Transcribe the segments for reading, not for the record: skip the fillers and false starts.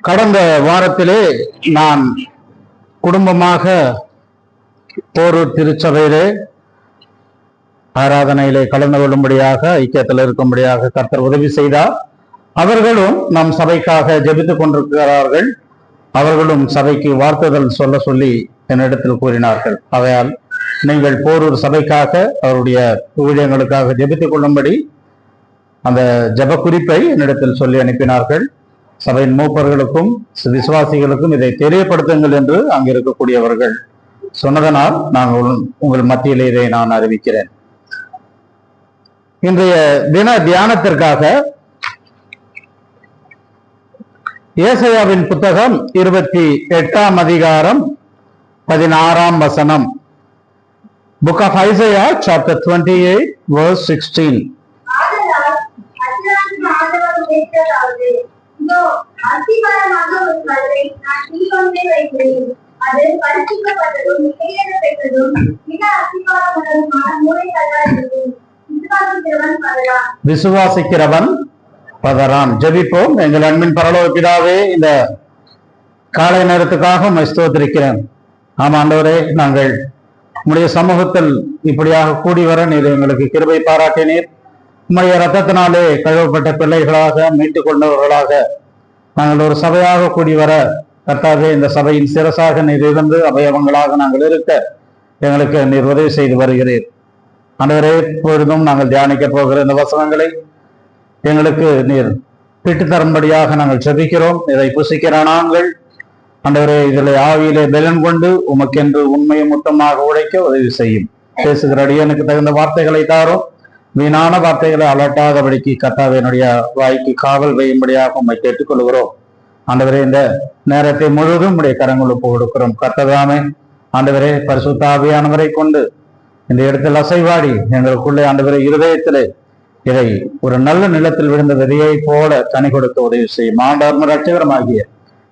கடந்த வாரத்திலே நான் குடும்பமாக போரூர் திருச்சபையிலே ஆராதனையிலே கலந்து கொள்ளும்படியாக ஐக்கியத்தில் இருக்கும்படியாக கர்த்தர் உதவி செய்தார். அவர்களும் நம் சபைக்காக ஜெபித்துக் கொண்டிருக்கிறார்கள். அவர்களும் சபைக்கு வாழ்த்துதல் சொல்ல சொல்லி என்னிடத்தில் கூறினார்கள். ஆகையால் நீங்கள் போரூர் சபைக்காக அவருடைய ஊழியங்களுக்காக ஜெபித்துக் கொள்ளும்படி அந்த ஜெப குறிப்பை என்னிடத்தில் சொல்லி அனுப்பினார்கள். சபையின் மூப்பர்களுக்கும் விசுவாசிகளுக்கும் இதை தெரியப்படுத்துங்கள் என்று அங்கு இருக்கக்கூடியவர்கள் சொன்னதனால் நான் உங்கள் மத்தியிலே இதை நான் அறிவிக்கிறேன். இன்றைய தின தியானத்திற்காக ஏசாயாவின் புத்தகம் 28ஆம் அதிகாரம் 16ஆம் வசனம். Book of Isaiah chapter 28 verse 16. விசுவாசிக்கிறவன் பதறான். ஜெபிப்போம். எங்கள் அன்பின் பரலோக பிதாவே, இந்த காலை நேரத்துக்காக உம்மை ஸ்தோத்திரிக்கிறேன். ஆமா ஆண்டவரே, நாங்கள் உம்முடைய சமூகத்தில் இப்படியாக கூடி வர நீர் எங்களுக்கு கிருபை பாராட்டினீர். உம்முடைய ரத்தத்தினாலே கழுவப்பட்ட பிள்ளைகளாக மீட்டுக் கொண்டவர்களாக நாங்கள் ஒரு சபையாக கூடி வர கர்த்தாவே, இந்த சபையின் சிரசாக நீர் இருந்து அவயவங்களாக நாங்கள் இருக்க எங்களுக்கு நீர் உதவி செய்து வருகிறீர். ஆண்டவரே, இப்பொழுதும் நாங்கள் தியானிக்க போகிற இந்த வசனங்களை எங்களுக்கு நீர் பிட்டு தரும்படியாக நாங்கள் ஜெபிக்கிறோம். இதை புசிக்கிற நாங்கள் ஆண்டவரே, இதில் ஆவியிலே பலன் கொண்டு உமக்கென்று உண்மையை மொத்தமாக உழைக்க உதவி செய்யும். பேசுகிற அடியனுக்கு தகுந்த வார்த்தைகளை தாரும். வீணான வார்த்தைகளை அலட்டாதபடிக்கு கர்த்தாவினுடைய வாய்க்கு காவல் வையும்படியாக உம்மை கேட்டுக்கொள்கிறோம். ஆண்டவரே, இந்த நேரத்தை முழுவதும் உடைய கரங்கள் ஒப்பு கொடுக்கிறோம். கர்த்ததாமே ஆண்டவரே, பரிசுத்த ஆவியானவரை கொண்டு இந்த இடத்தில் அசைவாடி எங்களுக்குள்ளே ஆண்டவரே இருதயத்திலே இதை ஒரு நல்ல நிலத்தில் விழுந்த விதையை போல கனி கொடுக்க உதவி செய்யும். ஆண்டவர் ரட்சகரமாகிய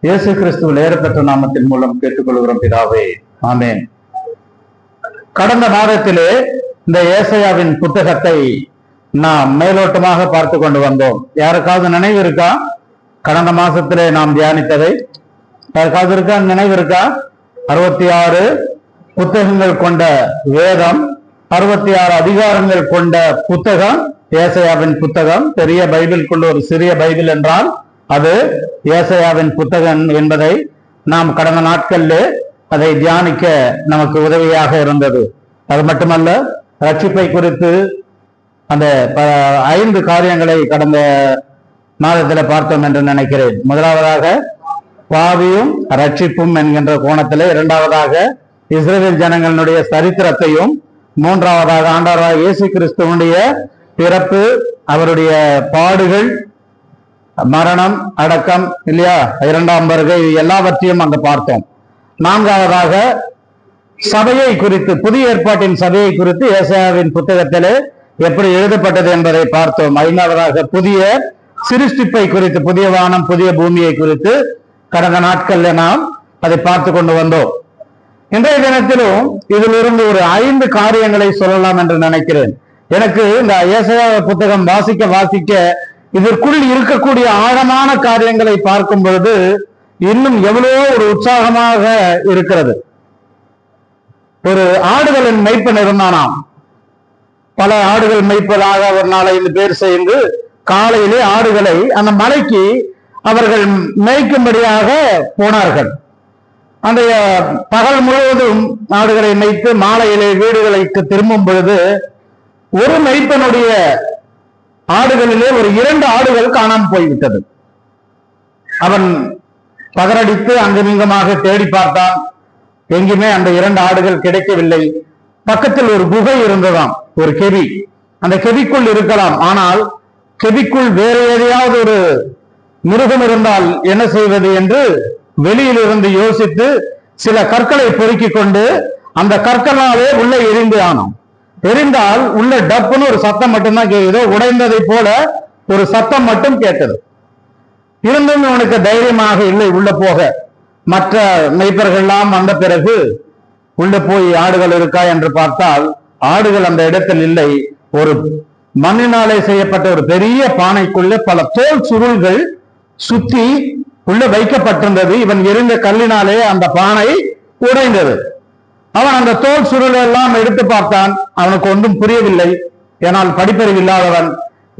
இயேசு கிறிஸ்துவில் ஏறப்பெற்ற நாமத்தின் மூலம் கேட்டுக்கொள்கிறோம் பிதாவே, ஆமென். கடந்த மாதத்திலே இந்த ஏசாயாவின் புத்தகத்தை நாம் மேலோட்டமாக பார்த்து கொண்டு வந்தோம். யாருக்காவது நினைவு இருக்கா? கடந்த மாசத்திலே நாம் தியானித்ததை யாருக்காவது இருக்கா? நினைவு இருக்கா? 66 புத்தகங்கள் கொண்ட வேதம், 66 அதிகாரங்கள் கொண்ட புத்தகம் ஏசாயாவின் புத்தகம். பெரிய பைபிளுக்குள்ள ஒரு சிறிய பைபிள் என்றால் அது ஏசாயாவின் புத்தகம் என்பதை நாம் கடந்த நாட்களிலே அதை தியானிக்க நமக்கு உதவியாக இருந்தது. அது மட்டுமல்ல, ரட்சிப்பை குறித்து அந்த 5 காரியங்களை கடந்த மாதத்தில் பார்த்தோம் என்று நினைக்கிறேன். முதலாவதாக பாவியும் ரட்சிப்பும் என்கின்ற கோணத்திலே, இரண்டாவதாக இஸ்ரவேல் ஜனங்களுடைய சரித்திரத்தையும், மூன்றாவதாக ஆண்டவராக இயேசு கிறிஸ்துவனுடைய பிறப்பு, அவருடைய பாடுகள், மரணம், அடக்கம் இல்லையா, 2ஆம் வருகை, எல்லாவற்றையும் அங்கு பார்த்தோம். நான்காவதாக சபையை குறித்து, புதிய ஏற்பாட்டின் சபையை குறித்து ஏசாயாவின் புத்தகத்திலே எப்படி எழுதப்பட்டது என்பதை பார்த்தோம். ஐந்தாவதாக புதிய சிருஷ்டிப்பை குறித்து, புதிய வானம் புதிய பூமியை குறித்து கடந்த நாட்கள்ல நாம் அதை பார்த்து கொண்டு வந்தோம். இன்றைய தினத்திலும் இதிலிருந்து ஒரு 5 காரியங்களை சொல்லலாம் என்று நினைக்கிறேன். எனக்கு இந்த ஏசாயா புத்தகம் வாசிக்க இதற்குள் இருக்கக்கூடிய ஆழமான காரியங்களை பார்க்கும் பொழுது இன்னும் எவ்வளவோ ஒரு உற்சாகமாக இருக்கிறது. ஒரு ஆடுகளின் மெய்ப்பன் இருந்தானாம். பல ஆடுகள் மெய்ப்பதாக ஒரு 4-5 பேர் சேர்ந்து காலையிலே ஆடுகளை அந்த மலைக்கு அவர்கள் மேய்க்கும்படியாக போனார்கள். அந்த பகல் முழுவதும் ஆடுகளை மேய்த்து மாலையிலே வீடுகளுக்கு திரும்பும் பொழுது ஒரு மெய்ப்பனுடைய ஆடுகளிலே ஒரு 2 ஆடுகள் காணாமல் போய்விட்டது. அவன் பகரடித்து அங்குமிங்குமாக தேடி பார்த்தான். எங்குமே அந்த 2 ஆடுகள் கிடைக்கவில்லை. பக்கத்தில் ஒரு குகை இருந்ததாம், ஒரு கெவி. அந்த கெவிக்குள் இருக்கலாம். ஆனால் கெவிக்குள் வேற எதையாவது ஒரு மிருகம் இருந்தால் என்ன செய்வது என்று வெளியில் இருந்து யோசித்து சில கற்களை பொறுக்கி கொண்டு அந்த கற்களாலே உள்ள எரிந்து ஆனோம். எரிந்தால் உள்ள டப்புன்னு ஒரு சத்தம் மட்டும்தான் கேட்குது. உடைந்ததை போல ஒரு சத்தம் மட்டும் கேட்டது. இருந்தும் அவனுக்கு தைரியமாக இல்லை உள்ள போக. மற்ற மெய்ப்பர்கள்லாம் வந்த பிறகு உள்ள போய் ஆடுகள் இருக்கா என்று பார்த்தால் ஆடுகள் அந்த இடத்தில் இல்லை. ஒரு மண்ணினாலே செய்யப்பட்ட ஒரு பெரிய பானைக்குள்ள பல தோல் சுருள்கள் சுத்தி உள்ள வைக்கப்பட்டிருந்தது. இவன் எரிந்த கல்லினாலே அந்த பானை உடைந்தது. அவன் அந்த தோல் சுருளை எல்லாம் எடுத்து பார்த்தான். அவனுக்கு ஒன்றும் புரியவில்லை. ஏனால் படிப்பறிவு இல்லாதவன்,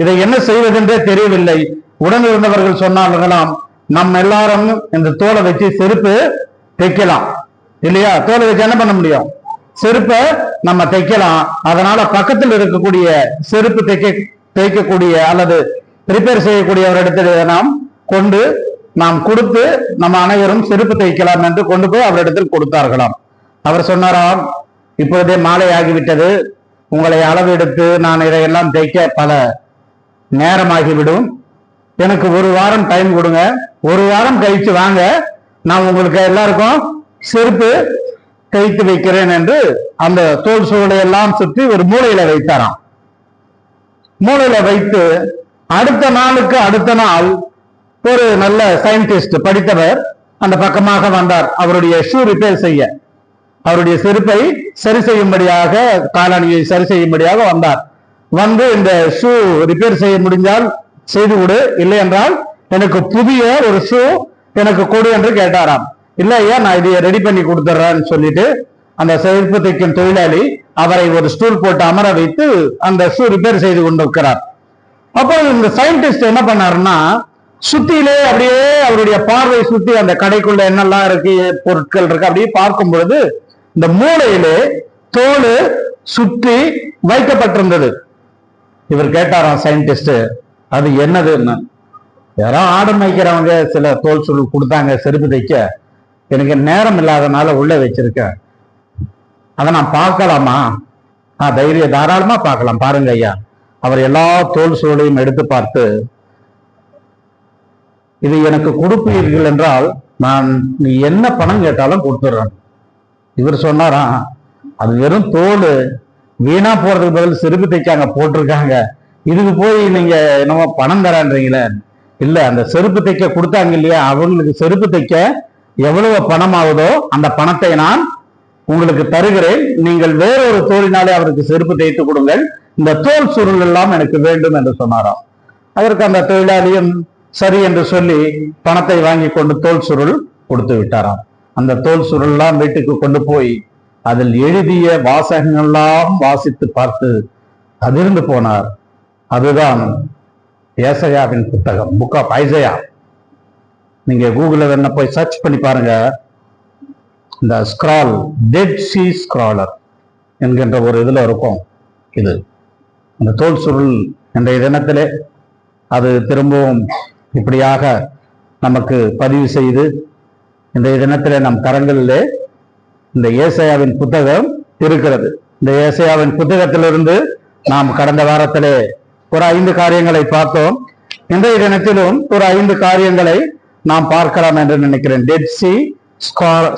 இதை என்ன செய்வதென்றே தெரியவில்லை. உடன் இருந்தவர்கள் சொன்னார்களாம், நம்ம எல்லாரும் இந்த தோலை வச்சு செருப்பு தைக்கலாம் இல்லையா? தோலை வச்சு என்ன பண்ண முடியும்? செருப்பை நம்ம தைக்கலாம். அதனால பக்கத்தில் இருக்கக்கூடிய செருப்பு தைக்கக்கூடிய அல்லது ரிப்பேர் செய்யக்கூடிய ஒரு இடத்துல நாம் கொடுத்து நம்ம அனைவரும் செருப்பு தைக்கலாம் என்று கொண்டு போய் அவரிடத்தில் கொடுத்தார்களாம். அவர் சொன்னாராம், இப்பொழுதே மாலை ஆகிவிட்டது, உங்களை அளவு எடுத்து நான் இதையெல்லாம் தைக்க பல நேரமாகிவிடும். எனக்கு ஒரு வாரம் டைம் கொடுங்க. ஒரு வாரம் கழிச்சு வாங்க, நான் உங்களுக்கு எல்லாருக்கும் செருப்பு தைத்து வைக்கிறேன் என்று அந்த தோல் சூழலை எல்லாம் சுற்றி ஒரு மூலையில வைத்தாராம். மூலையில வைத்து அடுத்த நாள் ஒரு நல்ல சயின்டிஸ்ட் படித்தவர் அந்த பக்கமாக வந்தார். அவருடைய ஷூ ரிப்பேர் செய்ய, அவருடைய செருப்பை சரி செய்யும்படியாக, காலணியை சரி செய்யும்படியாக வந்தார். வந்து இந்த ஷூ ரிப்பேர் செய்ய முடிஞ்சால் செய்து கொடு, இல்லை என்றால் எனக்கு புதிய ஒரு ஷூ எனக்கு கொடு என்று கேட்டாராம். இல்லையா, நான் இதை ரெடி பண்ணி கொடுத்துட்றேன்னு சொல்லிட்டு அந்த செருப்பு தைக்கும் தொழிலாளி அவரை ஒரு ஸ்டூல் போட்டு அமர வைத்து அந்த ஷூ ரிப்பேர் செய்து கொண்டிருக்கிறார். அப்போ இந்த சயின்டிஸ்ட் என்ன பண்ணாருன்னா, சுத்தியிலே அப்படியே அவருடைய பார்வை சுத்தி அந்த கடைக்குள்ள என்னெல்லாம் இருக்கு, பொருட்கள் இருக்கு, அப்படியே பார்க்கும் பொழுது இந்த மூளையிலே தோல் சுற்றி வைக்கப்பட்டிருந்தது. இவர் கேட்டாராம் சயின்டிஸ்ட், அது என்னதுன்னு. யாரோ ஆடு மேய்க்கிறவங்க சில தோல் சுருள் கொடுத்தாங்க செருப்பு தைக்க, எனக்கு நேரம் இல்லாதனால உள்ள வச்சிருக்கேன், அதை நான் பார்க்கலாமா? தாராளமா பார்க்கலாம், பாருங்க ஐயா. அவர் எல்லா தோல் சுருளையும் எடுத்து பார்த்து, இது எனக்கு கொடுப்பீர்கள் என்றால் நான் நீ என்ன பணம் கேட்டாலும் கொடுத்துடுறேன். இவர் சொன்னாராம், அது வெறும் தோல், வீணா போறதுக்கு பதில் செருப்பு தைக்காங்க போட்டிருக்காங்க, இதுக்கு போய் நீங்க என்னமோ பணம் தரான்றீங்களே. இல்ல, அந்த செருப்பு தைக்க கொடுத்தாங்க இல்லையா, அவங்களுக்கு செருப்பு தைக்க எவ்வளவு பணம் ஆகுதோ அந்த பணத்தை நான் உங்களுக்கு தருகிறேன், நீங்கள் வேறொரு தோலினாலே அவருக்கு செருப்பு தைத்து கொடுங்கள், இந்த தோல் சுருள் எல்லாம் எனக்கு வேண்டும் என்று சொன்னாராம். அதற்கு அந்த தொழிலாளியும் சரி என்று சொல்லி பணத்தை வாங்கி கொண்டு தோல் சுருள் கொடுத்து விட்டாராம். அந்த தோல் சுருள் எல்லாம் வீட்டுக்கு கொண்டு போய் அதில் எழுதிய வாசகங்கள்லாம் வாசித்து பார்த்து அதிர்ந்து போனார். அதுதான் ஏசாயாவின் புத்தகம், புக் ஆஃப் ஐசையா. நீங்க கூகுள்ல வேணா போய் சர்ச் பண்ணி பாருங்க. இந்த ஸ்க்ரால், டெட் சி ஸ்க்ராலர் என்கின்ற ஒரு இதுல இருக்கும். இது இந்த தோல் சுருள் என்ற தினத்திலே அது திரும்பவும் இப்படியாக நமக்கு பதிவு செய்து இந்த தினத்திலே நம் கரங்களிலே இந்த ஏசாயாவின் புத்தகம் இருக்கிறது. இந்த ஏசாயாவின் புத்தகத்திலிருந்து நாம் கடந்த வாரத்திலே ஒரு 5 காரியங்களை பார்த்தோம். இன்றைய தினத்திலும் ஒரு 5 காரியங்களை நாம் பார்க்கலாம் என்று நினைக்கிறேன். டெட் சி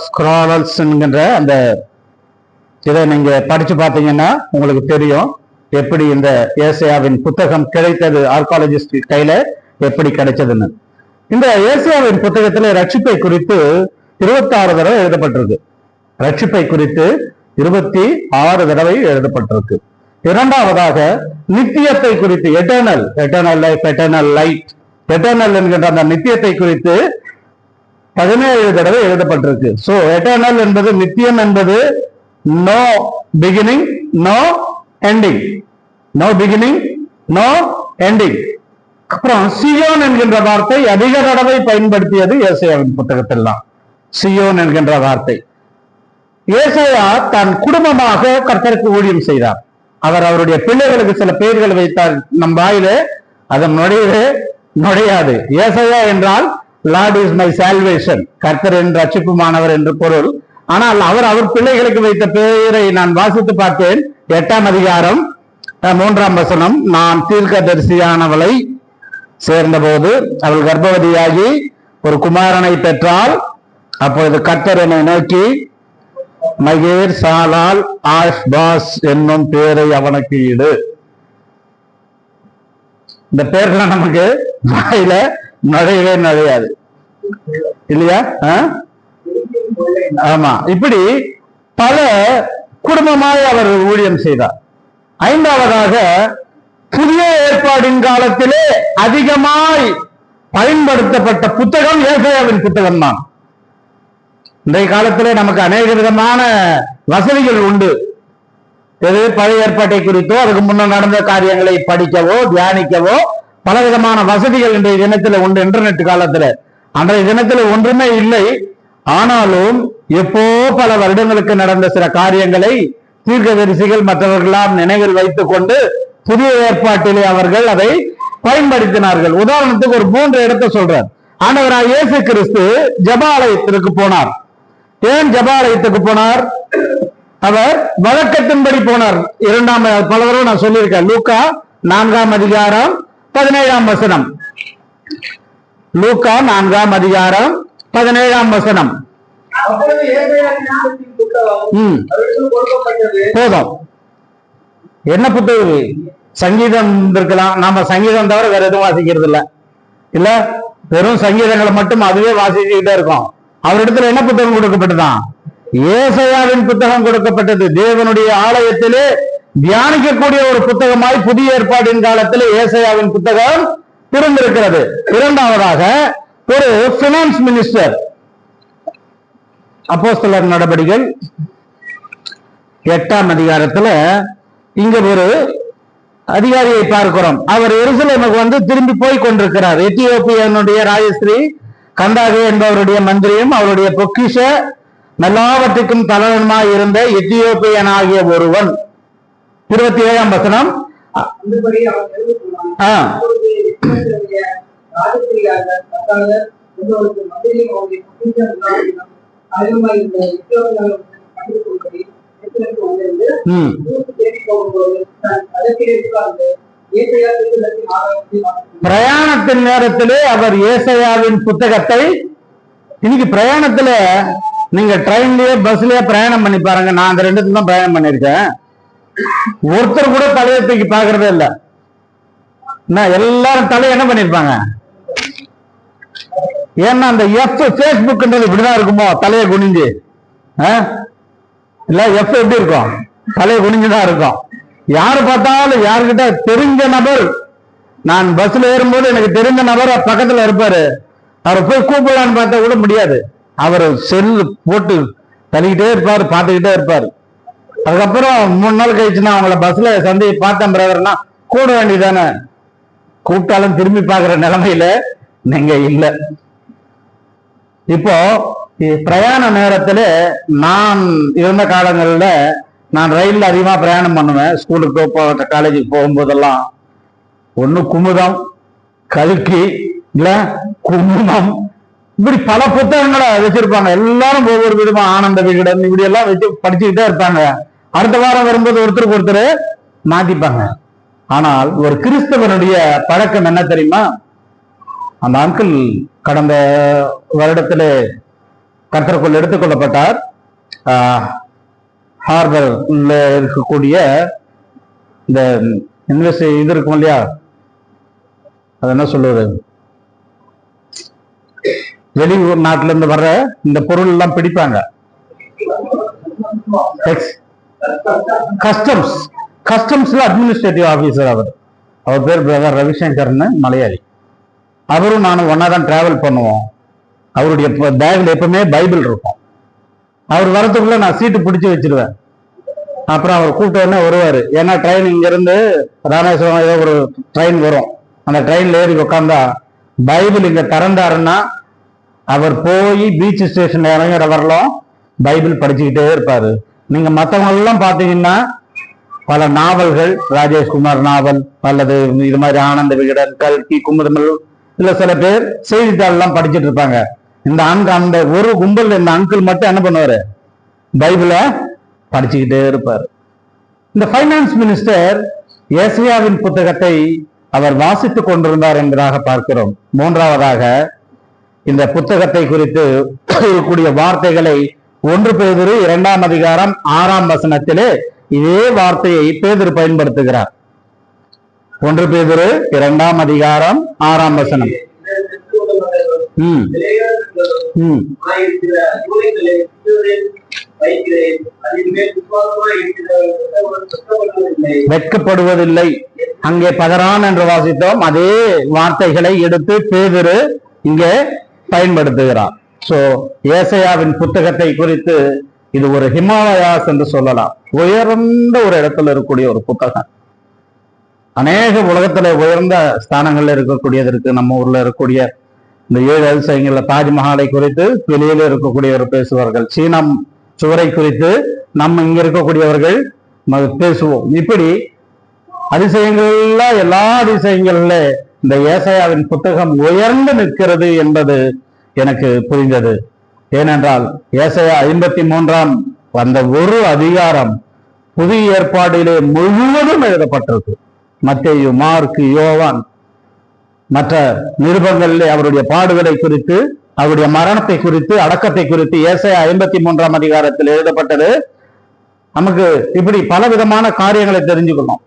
ஸ்க்ராலர்ஸ் என்கின்ற அந்த இதை நீங்க படிச்சு பார்த்தீங்கன்னா உங்களுக்கு தெரியும் எப்படி இந்த ஏசாயாவின் புத்தகம் கிடைத்தது, ஆர்காலஜிஸ்ட் கையில எப்படி கிடைச்சதுன்னு. இந்த ஏசாயாவின் புத்தகத்துல ரட்சிப்பை குறித்து 26 தடவை எழுதப்பட்டிருக்கு. ரட்சிப்பை குறித்து 26 தடவை எழுதப்பட்டிருக்கு. இரண்டாவதாக நித்தியத்தை குறித்து, eternal life, eternal light, eternal என்கின்ற அந்த நித்தியத்தை குறித்து 17 தடவை எழுதப்பட்டிருக்கு. சோ எட்டர்னல் என்பது, நித்தியம் என்பது no beginning no ending, no beginning no ending. அப்புறம் சியோன் என்கின்ற வார்த்தை அதிக தடவை பயன்படுத்தியது ஏசாயாவின் புத்தகத்தில் தான். சியோன் என்கின்ற வார்த்தை, ஏசாயா தன் குடும்பமாக கர்த்தருக்கு ஊழியம் செய்தார். அவர் அவருடைய பிள்ளைகளுக்கு சில பெயர்கள் வைத்தார். நம் வாயிலே அது நுழையாது. ஏசாயா என்றால் லார்ட் இஸ் மை சால்வேஷன், கர்த்தர் என்று ரட்சிப்புமானவர் என்று பொருள். ஆனால் அவர் பிள்ளைகளுக்கு வைத்த பெயரை நான் வாசித்து பார்த்தேன். 8ஆம் அதிகாரம் 3ஆம் வசனம், நான் தீர்க்கதரிசியானவளை சேர்ந்தபோது அவள் கர்ப்பவதியாகி ஒரு குமாரனை பெற்றால், அப்பொழுது கர்த்தர் என்னை நோக்கி மகேர் சாலால் ஆஷ்பாஸ் என்னும் பேரை அவனுக்கு இடு. இந்த பேர்லாம் நமக்கு வாயில நுழையாது இல்லையா? ஆமா, இப்படி பல குடும்பமாய் அவர் ஊழியம் செய்தார். 5ஆவதாக புதிய ஏற்பாடின் காலத்திலே அதிகமாய் பயன்படுத்தப்பட்ட புத்தகம் ஏசாயாவின் புத்தகம் தான். இன்றைய காலத்திலே நமக்கு அநேக விதமான வசதிகள் உண்டு. எது பழைய ஏற்பாட்டை குறித்தோ அதுக்கு முன்ன நடந்த காரியங்களை படிக்கவோ தியானிக்கவோ பலவிதமான வசதிகள் இன்றைய தினத்துல உண்டு. இன்டர்நெட் காலத்துல அன்றைய தினத்துல ஒன்றுமே இல்லை. ஆனாலும் எப்போ பல வருடங்களுக்கு நடந்த சில காரியங்களை தீர்க்கதரிசிகள் மற்றவர்களாம் நினைவில் வைத்துக் கொண்டு புதிய ஏற்பாட்டிலே அவர்கள் அதை பயன்படுத்தினார்கள். உதாரணத்துக்கு ஒரு 3 இடத்தை சொல்றார். ஆண்டவராய் இயேசு கிறிஸ்து ஜெபாலயத்திற்கு போனார். ஏன் ஜெபாலயத்துக்கு போனார்? அவர் வழக்கத்தின்படி போனார். 2ஆம் பல தடவை நான் சொல்லியிருக்கேன். லூக்கா 4ஆம் அதிகாரம் 17ஆம் வசனம். லூக்கா 4ஆம் அதிகாரம் 17ஆம் வசனம். போதும். என்ன புத்தகம்? சங்கீதம் இருக்கலாம். நாம சங்கீதம் தவிர வேற எதுவும் வாசிக்கிறது இல்ல வெறும் சங்கீதங்களை மட்டும் அதுவே வாசிச்சுக்கிட்டே இருக்கோம். அவரிடத்துல என்ன புத்தகம் கொடுக்கப்பட்டதான்? ஏசாயாவின் புத்தகம் கொடுக்கப்பட்டது. தேவனுடைய ஆலயத்திலே தியானிக்கக்கூடிய ஒரு புத்தகமாய் புதிய ஏற்பாட்டின் காலத்தில் ஏசாயாவின் புத்தகம் இருந்திருக்கிறது. 2ஆவதாக ஒரு பினான்ஸ் மினிஸ்டர். அப்போஸ்தலர் நடபடிகள் 8ஆம் அதிகாரத்துல இங்க ஒரு அதிகாரியை பார்க்கிறோம். அவர் எருசலேமுக்கு வந்து திரும்பி போய் கொண்டிருக்கிறார். எத்தியோப்பியனுடைய ராஜஸ்ரீ கந்தாகே என்பவருடைய மந்திரியும் அவருடைய பொக்கிஷ எல்லாவற்றுக்கும் தலைவனுமாய் இருந்த எத்தியோப்பியனாகிய ஒருவன். 27ஆம் வசனம். பிரயாணத்தின் நேரத்திலே அவர் ஏசாயாவின் புத்தகத்தை, இன்னைக்கு பிரயாணத்துல நீங்க ட்ரெயின்லயே பஸ்லயே பிரயாணம் பண்ணி பாருங்க. நான் அந்த 2 தான் பிரயாணம் பண்ணிருக்கேன். ஒருத்தர் கூட தலையை தூக்கி பாக்குறதே இல்ல. எல்லாரும் தலையை என்ன பண்ணிருப்பாங்க? ஏன்னா அந்த பேஸ்புக்ன்றது இப்படிதான் இருக்குமோ, தலையை குனிஞ்சு இல்ல எஃப் எப்படி இருக்கும்? தலையை குனிஞ்சுதான் இருக்கும். யாரு பார்த்தாலும் யாருக்கிட்ட தெரிஞ்ச நபர், நான் பஸ்ல ஏறும்போது எனக்கு தெரிஞ்ச நபர் பக்கத்துல இருப்பாரு. அவரை போய் கூப்பிடலான்னு பார்த்தா கூட முடியாது. அவர் செல்லு போட்டு தள்ளிக்கிட்டே இருப்பாரு, பார்த்துக்கிட்டே இருப்பாரு. அதுக்கப்புறம் 3 நாள் கழிச்சுன்னா அவங்கள பஸ்ல சந்தி பார்த்தேன் பிரதர்னா கூட வேண்டியதானே. கூப்பிட்டாலும் திரும்பி பார்க்கிற நிலைமையில நீங்க இல்ல. இப்போ பிரயாண நேரத்துல நான் இருந்த காலங்கள்ல நான் ரயில்ல அதிகமா பிரயாணம் பண்ணுவேன். ஸ்கூலுக்கு போக காலேஜுக்கு போகும்போதெல்லாம் ஒண்ணு குமுதம், கல்கி, இல்ல குமுதம், இப்படி பல புத்தகங்களை வச்சிருப்பாங்க. எல்லாரும் ஒவ்வொரு விதமா ஆனந்த விகடன் இப்படி எல்லாம் வச்சு படிச்சுக்கிட்டே இருப்பாங்க. அடுத்த வாரம் வரும்போது ஒருத்தருக்கு ஒருத்தர் மாத்திப்பாங்க. ஆனால் ஒரு கிறிஸ்தவனுடைய பழக்கம் என்ன தெரியுமா? அந்த அங்கிள் கடந்த வருடத்திலே கர்த்தருக்குள் எடுத்துக்கொள்ளப்பட்டார். ஹார்பர்ல இருக்கக்கூடிய இந்த இன்வெஸ்ட் இது இருக்கும் இல்லையா, அது என்ன சொல்லுவது, வெளியூர் நாட்டில இருந்து வர்ற இந்த பொருள் எல்லாம் பிடிப்பாங்க. கஸ்டம்ஸ்ல அட்மினிஸ்ட்ரேட்டிவ் ஆபீசர் அவர் பேர் பிரதர் ரவிசங்கர்னு, மலையாளி. அவரும் நானும் ஒன்னா தான் டிராவல் பண்ணுவோம். அவருடைய பேக்ல எப்பவுமே பைபிள் இருக்கும். அவர் வரத்துக்குள்ள நான் சீட்டு பிடிச்சி வச்சிருவேன். அப்புறம் அவர் கூப்பிட்டோன்னே வருவாரு. ஏன்னா ட்ரெயின் இங்க இருந்து ராமேஸ்வரம் ஏதோ ஒரு ட்ரெயின் வரும். அந்த ட்ரெயின்ல ஏறி உட்காந்தா பைபிள் இங்க திறந்தாருன்னா அவர் போய் பீச் ஸ்டேஷன் இறங்குற வரலாம் பைபிள் படிச்சுக்கிட்டே இருப்பாரு. நீங்க மற்றவங்க எல்லாம் பாத்தீங்கன்னா பல நாவல்கள், ராஜேஷ்குமார் நாவல் அல்லது இது மாதிரி ஆனந்த விகடன், கல்கி, குமுதமல், இல்ல சில பேர் செய்தித்தாள் எல்லாம் படிச்சுட்டு இருப்பாங்க. இந்த அந்த ஒரு கும்பல் இந்த அங்கிள் மட்டும் என்ன பண்ணுவாரு? பைபிளை படிச்சுக்கிட்டே இருப்பார். இந்த பைனான்ஸ் மினிஸ்டர் ஏசாயாவின் புத்தகத்தை அவர் வாசித்துக் கொண்டிருந்தார் என்பதாக பார்க்கிறோம். 3ஆவதாக இந்த புத்தகத்தை குறித்து கூடிய வார்த்தைகளை 1 பேதுரு 2ஆம் அதிகாரம் 6ஆம் வசனத்திலே இதே வார்த்தையை பேதுரு பயன்படுத்துகிறார். 1 பேதுரு 2ஆம் அதிகாரம் 6ஆம் வசனம். வெட்கப்படுவதில்லை. அங்கே பதறான் என்று வாசித்தோம். அதே வார்த்தைகளை எடுத்து பேதுரு இங்கே பயன்படுத்துகிறார். சோ ஏசாயாவின் புத்தகத்தை குறித்து இது ஒரு ஹிமாலயாஸ் என்று சொல்லலாம். உயர்ந்த ஒரு இடத்துல இருக்கக்கூடிய ஒரு புத்தகம். அநேக உலகத்துல உயர்ந்த ஸ்தானங்கள்ல இருக்கக்கூடியதற்கு நம்ம ஊர்ல இருக்கக்கூடிய இந்த 7 அதிசயங்கள்ல தாஜ்மஹாலை குறித்து வெளியில இருக்கக்கூடியவர் பேசுவார்கள். சீனம் சுவரை குறித்து நம்ம இங்க இருக்கக்கூடியவர்கள் பேசுவோம். இப்படி அதிசயங்கள்ல எல்லா அதிசயங்கள்ல இந்த ஏசாயாவின் புத்தகம் உயர்ந்து நிற்கிறது என்பது எனக்கு புரிந்தது. ஏனென்றால் ஏசாயா 53 அந்த ஒரு அதிகாரம் புதிய ஏற்பாடிலே முழுவதும் எழுதப்பட்டிருக்கு. மத்தேயு, மார்க்கு, யோவான் மற்ற நிருபங்களிலே அவருடைய பாடுகளை குறித்து, அவருடைய மரணத்தை குறித்து, அடக்கத்தை குறித்து ஏசாயா 53 அதிகாரத்தில் எழுதப்பட்டது. நமக்கு இப்படி பல விதமான காரியங்களை தெரிஞ்சுக்கணும்.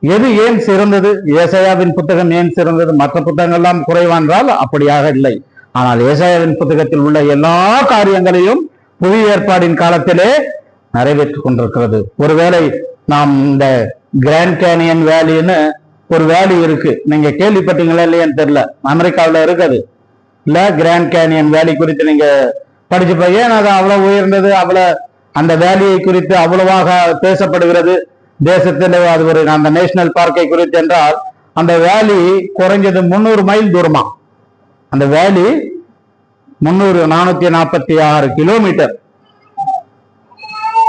எது ஏன் சிறந்தது? ஏசாயாவின் புத்தகம் ஏன் சிறந்தது? மற்ற புத்தகங்கள்லாம் குறைவான்றால் அப்படியாக இல்லை. ஆனால் ஏசாயாவின் புத்தகத்தில் உள்ள எல்லா காரியங்களையும் புதிய ஏற்பாடின் காலத்திலே நிறைவேற்றிக் கொண்டிருக்கிறது. ஒருவேளை நாம் இந்த கிராண்ட் கேனியன் வேலின்னு ஒரு வேலி இருக்கு, நீங்க கேள்விப்பட்டீங்களா இல்லையான்னு தெரியல. அமெரிக்காவில் இருக்குது இல்ல, கிராண்ட் கேனியன் வேலி குறித்து நீங்க படிச்சு போய், ஏன் அது அவ்வளவு உயர்ந்தது, அவ்வளவு அந்த வேலியை குறித்து அவ்வளவாக பேசப்படுகிறது தேசத்தில். அது ஒரு அந்த நேஷனல் பார்க்கை குறித்து என்றால் அந்த வேலி குறைஞ்சது 300 மைல் தூரமா. அந்த வேலி 446 கிலோமீட்டர்.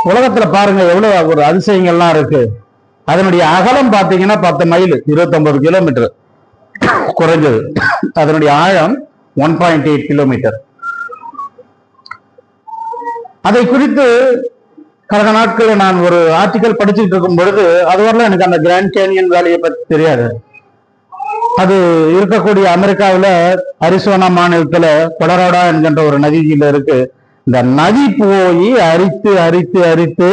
உலகத்துல பாருங்க எவ்வளவு ஒரு அதிசயங்கள்லாம் இருக்கு. அதனுடைய அகலம் பாத்தீங்கன்னா 10 மைல், 29 கிலோமீட்டர் குறைஞ்சது. அதனுடைய ஆழம் 1.8 கிலோமீட்டர். அதை குறித்து கடந்த நாட்களில் நான் ஒரு ஆர்டிக்கல் படிச்சுட்டு இருக்கும் பொழுது, அதுவரையிலும் எனக்கு அந்த கிராண்ட் கேனியன் வேலியை பற்றி தெரியாது. அது இருக்கக்கூடிய அமெரிக்காவில் அரிசோனா மாநிலத்துல கொலராடோ என்கின்ற ஒரு நதியில இருக்கு. இந்த நதி போய் அரித்து அரித்து அரித்து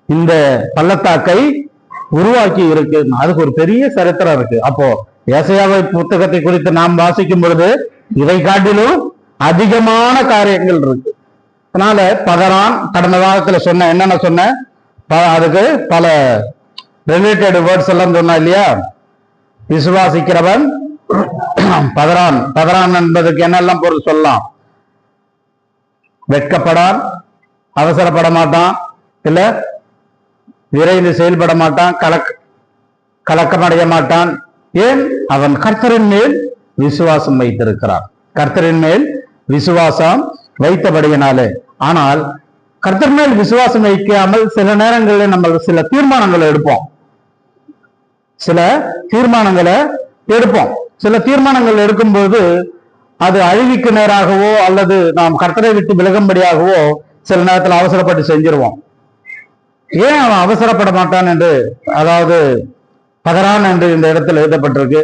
இந்த பள்ளத்தாக்கை உருவாக்கி இருக்கு. அதுக்கு ஒரு பெரிய சரித்திரம் இருக்கு. அப்போ ஏசாயாவை புத்தகத்தை குறித்து நாம் வாசிக்கும் பொழுது இதை காட்டிலும் அதிகமான காரியங்கள் இருக்கு. அதனால பதறான் கடந்த வாரத்துல சொன்ன என்னென்ன சொன்ன, அதுக்கு பல ரிலேட்டட் வேர்ட்ஸ் எல்லாம் சொன்னா இல்லையா. விசுவாசிக்கிறவன் பதறான். பதறான் என்பதுக்கு என்னெல்லாம் பொருள் சொல்லலாம்? வெட்கப்படான், அவசரப்பட மாட்டான், இல்ல விரைந்து செயல்பட மாட்டான், கலக்கமடைய மாட்டான். ஏன்? அவன் கர்த்தரின் மேல் விசுவாசம் வைத்திருக்கிறான். கர்த்தரின் மேல் விசுவாசம் வைத்தபடியினாலே. ஆனால் கர்த்தர் மேல் விசுவாசம் வைக்காமல் சில நேரங்களில் நம்ம சில தீர்மானங்களை எடுப்போம். சில தீர்மானங்கள் எடுக்கும்போது அது அழிவுக்கு நேராகவோ அல்லது நாம் கர்த்தரை விட்டு விலகும்படியாகவோ சில நேரத்தில் அவசரப்பட்டு செஞ்சிருவோம். ஏன் அவன் அவசரப்பட மாட்டான் என்று, அதாவது பதறான் என்று இந்த இடத்துல எழுதப்பட்டிருக்கு.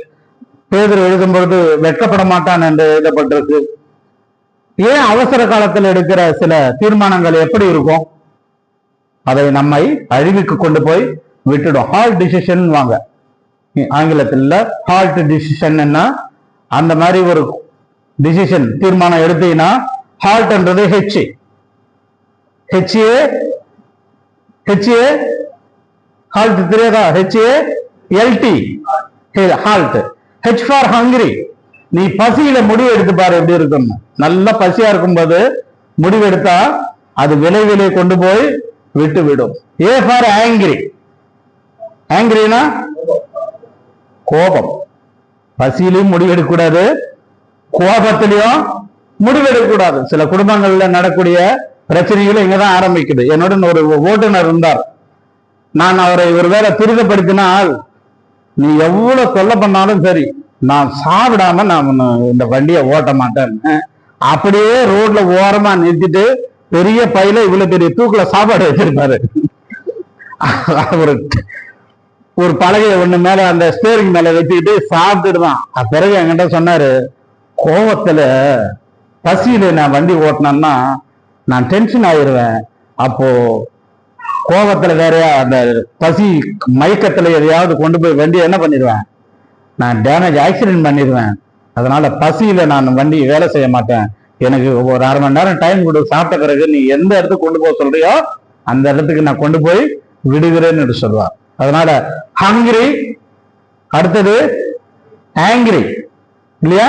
பேதுரு எழுதும் பொழுது வெட்கப்பட மாட்டான் என்று எழுதப்பட்டிருக்கு. ஏன் அவசர காலத்தில் எடுக்கிற சில தீர்மானங்கள் எப்படி இருக்கும்? அதை நம்மை அழிவுக்கு கொண்டு போய் விட்டுடும். ஹால்ட் டிசிஷன் வாங்க ஆங்கிலத்தில். ஹால்ட் டிசிஷன் என்ன, அந்த மாதிரி ஒரு டிசிஷன் தீர்மானம் எடுத்தீங்கன்னா, ஹால்ட் என்றது ஹால்ட் தெரியாதா? HALT halt. H for hungry. நீ பசியில முடிவு எடுத்து பாரு எப்படி இருக்கும். நல்ல பசியா இருக்கும்போது முடிவு எடுத்தா அது விளைவிலை கொண்டு போய் விட்டு விடும். A for angry. ஆங்கிரினா கோபம். பசியிலையும் முடிவெடுக்க கூடாது, கோபத்திலையும் முடிவெடுக்கக்கூடாது. சில குடும்பங்கள்ல நடக்கூடிய பிரச்சனைகளும் இங்கதான் ஆரம்பிக்குது. என்னுடன் ஒரு ஓட்டுநர் இருந்தார். நான் அவரை ஒருவேளை துரிதப்படுத்தினால், நீ எவ்வளவு தொல்லை பண்ணாலும் சரி, நான் சாப்பிடாம நான் இந்த வண்டியை ஓட்ட மாட்டேன்னு அப்படியே ரோட்ல ஓரமா நிறுத்திட்டு பெரிய பையில இவ்வளவு பெரிய தூக்குல சாப்பாடு வச்சிருப்பாரு. ஒரு பலகையை ஒண்ணு மேல அந்த ஸ்டேரிங் மேல வச்சுக்கிட்டு சாப்பிட்டுட்டு தான். பிறகு என்கிட்ட சொன்னாரு, கோவத்துல பசியில நான் வண்டி ஓட்டினேன்னா நான் டென்ஷன் ஆயிடுவேன். அப்போ கோபத்துல வேறையா அந்த பசி மயக்கத்துல எதையாவது கொண்டு போய் வண்டியை என்ன பண்ணிடுவேன், நான் டேமேஜ் ஆக்சிடென்ட் பண்ணிடுவேன். அதனால பசியில நான் வண்டி வேலை செய்ய மாட்டேன். எனக்கு ஒரு அரை மணி நேரம் டைம் கொடு, சாப்பிட்ட பிறகு நீ எந்த இடத்துக்கு கொண்டு போக சொல்றியோ அந்த இடத்துக்கு நான் கொண்டு போய் விடுகிறேன்னு என்று சொல்வார். அதனால ஹங்கிரி, அடுத்தது ஆங்கிரி இல்லையா,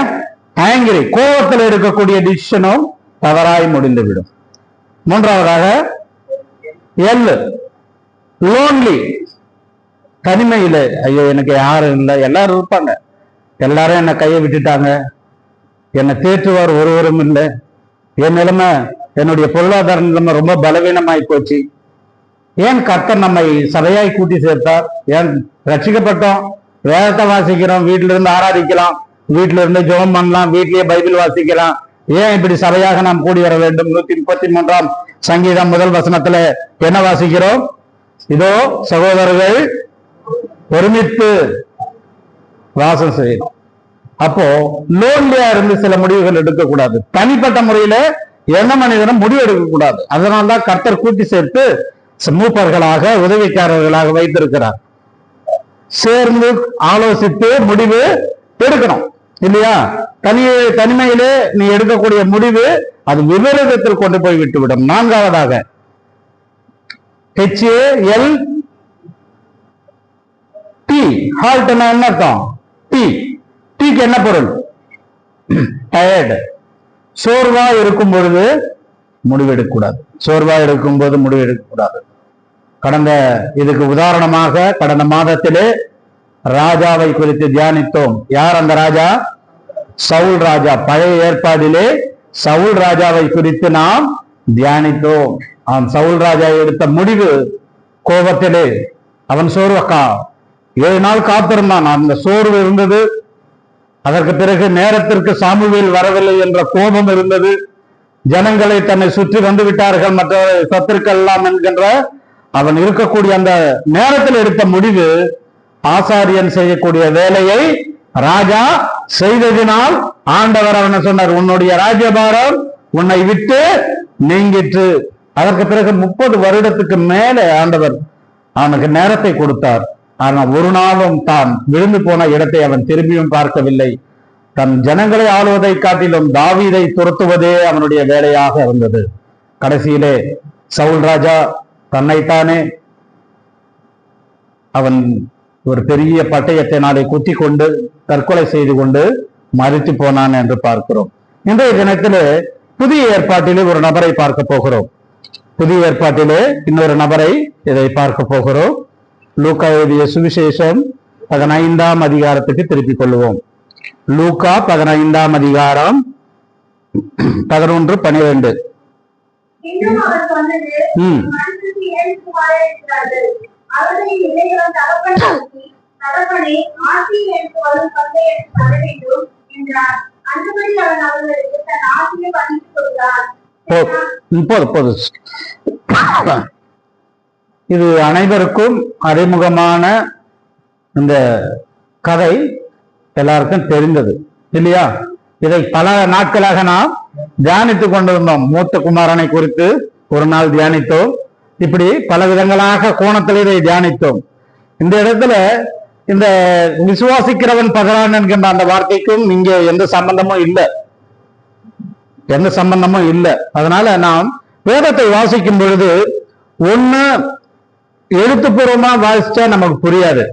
ஆங்கிரி கோபத்தில் இருக்கக்கூடிய டிசிஷனும் தவறாய் முடிந்து விடும். மூன்றாவதாக எல் லோன்லி, தனிமையில ஐயோ எனக்கு யாரும் இல்லை, எல்லாரும் இருப்பாங்க, எல்லாரும் என்னை கையை விட்டுட்டாங்க, என்னை தேற்றுவார் ஒருவரும் இல்லை, என் நிலைமை என்னுடைய பொருளாதார நிலைமை ரொம்ப பலவீனமாய் போச்சு, ஏன் கர்த்தர் நம்மை சபையாய் கூட்டி சேர்த்தார், ஏன் ரட்சிக்கப்பட்டோம், வேதத்தை வாசிக்கிறோம், வீட்டில இருந்து ஆராதிக்கலாம், வீட்டில இருந்து ஜெபம் பண்ணலாம், வீட்டிலேயே பைபிள் வாசிக்கலாம், ஏன் இப்படி சபையாக நாம் கூடி வர வேண்டும்? 133 சங்கீதம் 1 வசனத்துல என்ன வாசிக்கிறோம்? இதோ சகோதரர்கள் ஒருமித்து வாசம் செய்யணும். அப்போ லோன்லியா இருந்து சில முடிவுகள் எடுக்கக்கூடாது. தனிப்பட்ட முறையில எந்த மனிதனும் முடிவு எடுக்கக்கூடாது. அதனால்தான் கர்த்தர் கூட்டி சேர்த்து மூப்பர்களாக உதவிக்காரர்களாக வைத்திருக்கிறார். சேர்ந்து ஆலோசித்து முடிவு எடுக்கணும் இல்லையா? தனிமையிலே நீ எடுக்கக்கூடிய முடிவு அது விபரீதத்தில் கொண்டு போய் விட்டுவிடும். நான்காவதாக HALT, ஹால்ட் என்ன அர்த்தம்? டீக்கு என்ன பொருள்? டயர்டு. சோர்வா இருக்கும் பொழுது முடிவெடுக்கக்கூடாது. சோர்வா இருக்கும் போது முடிவெடுக்கக்கூடாது. இதுக்கு உதாரணமாக கடந்த மாதத்திலே ராஜாவை குறித்து தியானித்தோம். யார் அந்த ராஜா? சவுல் ராஜா. பழைய ஏற்பாடிலே சவுல் ராஜாவை குறித்து நாம் தியானித்தோம். சவுல் ராஜா எடுத்த முடிவு கோபத்திலே அவன் சோர்வக்கா 7 நாள் காத்திருந்தான். அந்த சோர்வு இருந்தது. அதற்கு பிறகு நேரத்திற்கு சாமுவேல் வரவில்லை என்ற கோபம் இருந்தது. ஜனங்களை தன்னை சுற்றி வந்து விட்டார்கள் மற்ற சத்துருக்கள் எல்லாம் என்கின்ற அவன் இருக்கக்கூடிய அந்த நேரத்தில் எடுத்த முடிவு, ஆசாரியன் செய்யக்கூடிய வேலையை ராஜா செய்ததினால் ஆண்டவர் அவனை சொன்னார், உன்னுடைய ராஜ்யபாரம் உன்னை விட்டு நீங்கிற்று. அதற்கு பிறகு 30 வருடத்துக்கு மேலே ஆண்டவர் அவனுக்கு நேரத்தை கொடுத்தார். ஆனால் ஒரு நாளும் தான் விழுந்து போன இடத்தை அவன் திரும்பியும் பார்க்கவில்லை. தன் ஜனங்களை ஆளுவதை காட்டிலும் தாவீதை துரத்துவதே அவனுடைய வேலையாக இருந்தது. கடைசியிலே சவுல் ராஜா தன்னைத்தானே அவன் ஒரு பெரிய பட்டயத்தினாலே குத்தி கொண்டு தற்கொலை செய்து கொண்டு மரித்து போனான் என்று பார்க்கிறோம். இன்றைய தினத்திலே புதிய ஏற்பாட்டிலே ஒரு நபரை பார்க்க போகிறோம். புதிய ஏற்பாட்டிலே இன்னொரு நபரை இதை பார்க்க போகிறோம். லூக்கா எழுதிய சுவிசேஷம் 15ஆம் அதிகாரத்துக்கு திருப்பிக் கொள்வோம். லூக்கா 15ஆம் அதிகாரம் 11-12. இது அனைவருக்கும் அறிமுகமான இந்த கதை எல்லாருக்கும் தெரிந்தது இல்லையா? இதை பல நாட்களாக நாம் தியானித்துக் கொண்டிருந்தோம். மூத்த குமாரனை குறித்து ஒரு நாள் தியானித்தோம். இப்படி பல விதங்களாக கோணத்தில் இதை தியானித்தோம். இந்த இடத்துல இந்த விசுவாசிக்கிறவன் பகரான் என்கின்ற அந்த வார்த்தைக்கும் இங்கே எந்த சம்பந்தமும் இல்லை. அதனால நாம் வேதத்தை வாசிக்கும் பொழுது ஒண்ணு எழுத்துப்பூர்வமா வாசிச்சா நமக்கு புரியாது.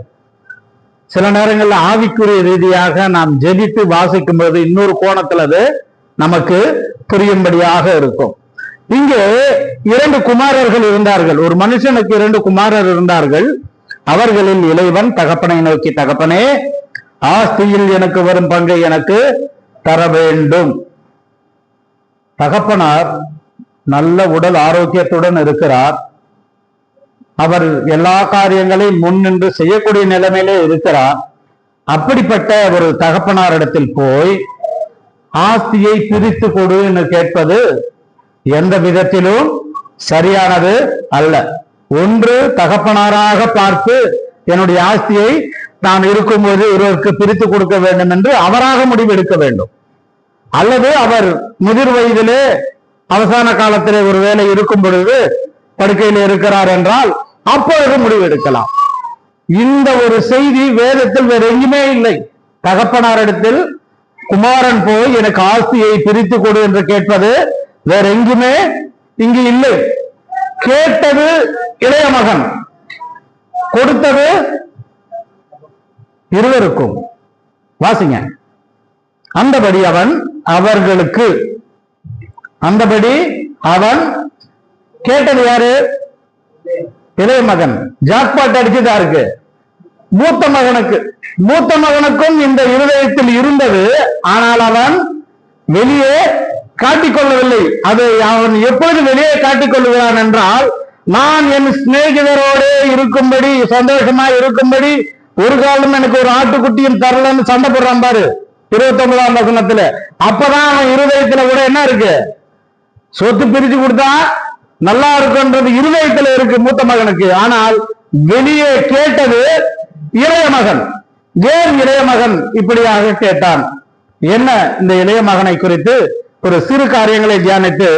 சில நேரங்கள்ல ஆவிக்குரிய ரீதியாக நாம் ஜெபித்து வாசிக்கும் பொழுது இன்னொரு கோணத்துல அது நமக்கு புரியும்படியாக இருக்கும். இங்கே 2 குமாரர்கள் இருந்தார்கள். ஒரு மனுஷனுக்கு 2 குமாரர் இருந்தார்கள். அவர்களில் இளையவன் தகப்பனை நோக்கி, தகப்பனே, ஆஸ்தியில் எனக்கு வரும் பங்கை எனக்கு தர வேண்டும். தகப்பனார் நல்ல உடல் ஆரோக்கியத்துடன் இருக்கிறார். அவர் எல்லா காரியங்களையும் முன்னின்று செய்யக்கூடிய நிலைமையிலே இருக்கிறார். அப்படிப்பட்ட ஒரு தகப்பனாரிடத்தில் போய் ஆஸ்தியை பிரித்து கொடு என்று கேட்பது எந்த விதத்திலும் சரியானது அல்ல. ஒன்று, தகப்பனாராக பார்த்து என்னுடைய ஆஸ்தியை நான் இருக்கும்போது ஒருவருக்கு பிரித்து கொடுக்க வேண்டும் என்று அவராக முடிவெடுக்க வேண்டும். அல்லது அவர் முதிர் வயதிலே அவசான காலத்திலே ஒரு வேலை இருக்கும் பொழுது படுக்கையில் இருக்கிறார் என்றால் அப்பொழுது முடிவெடுக்கலாம். இந்த ஒரு செய்தி வேதத்தில் வேற எங்குமே இல்லை. தகப்பனாரிடத்தில் குமாரன் போய் எனக்கு ஆஸ்தியை பிரித்து கொடு என்று கேட்பது வேற எங்குமே இங்கு இல்லை. கேட்டது இளைய மகன், கொடுத்தது இருவருக்கும். வாசிங்க. அந்தபடி அவன் அவர்களுக்கு, அந்தபடி அவன் கேட்டது யாரு? இளைய மகன். ஜாக்பாட் அடிச்சதா இருக்கு மூத்த மகனுக்கு. மூத்த மகனுக்கும் இந்த இருதயத்தில் இருந்தது, ஆனால் அவன் வெளியே காட்டிக்கொள்ளவில்லை. அது அவன் எப்பொழுது வெளியே காட்டிக்கொள்ளுகிறான் என்றால், நான் என் சிநேகிதரோடு இருக்கும்படி, சந்தோஷமா இருக்கும்படி ஒரு காலம் எனக்கு ஒரு ஆட்டுக்குட்டியும் தரலன்னு சண்டை போடுறான் பாரு 29ஆம் வசனத்துல. அப்பதான் அவன் இருதயத்துல கூட என்ன இருக்கு? சொத்து பிரிச்சு கொடுத்தா நல்லா இருக்குன்றது இருதயத்துல இருக்கு மூத்த மகனுக்கு. ஆனால் வெளியே கேட்டது இளைய மகன். ஏன் இளைய மகன் இப்படியாக கேட்டான்? என்ன இந்த இளைய மகனை குறித்து ஒரு சிறு காரியங்களை தியானித்து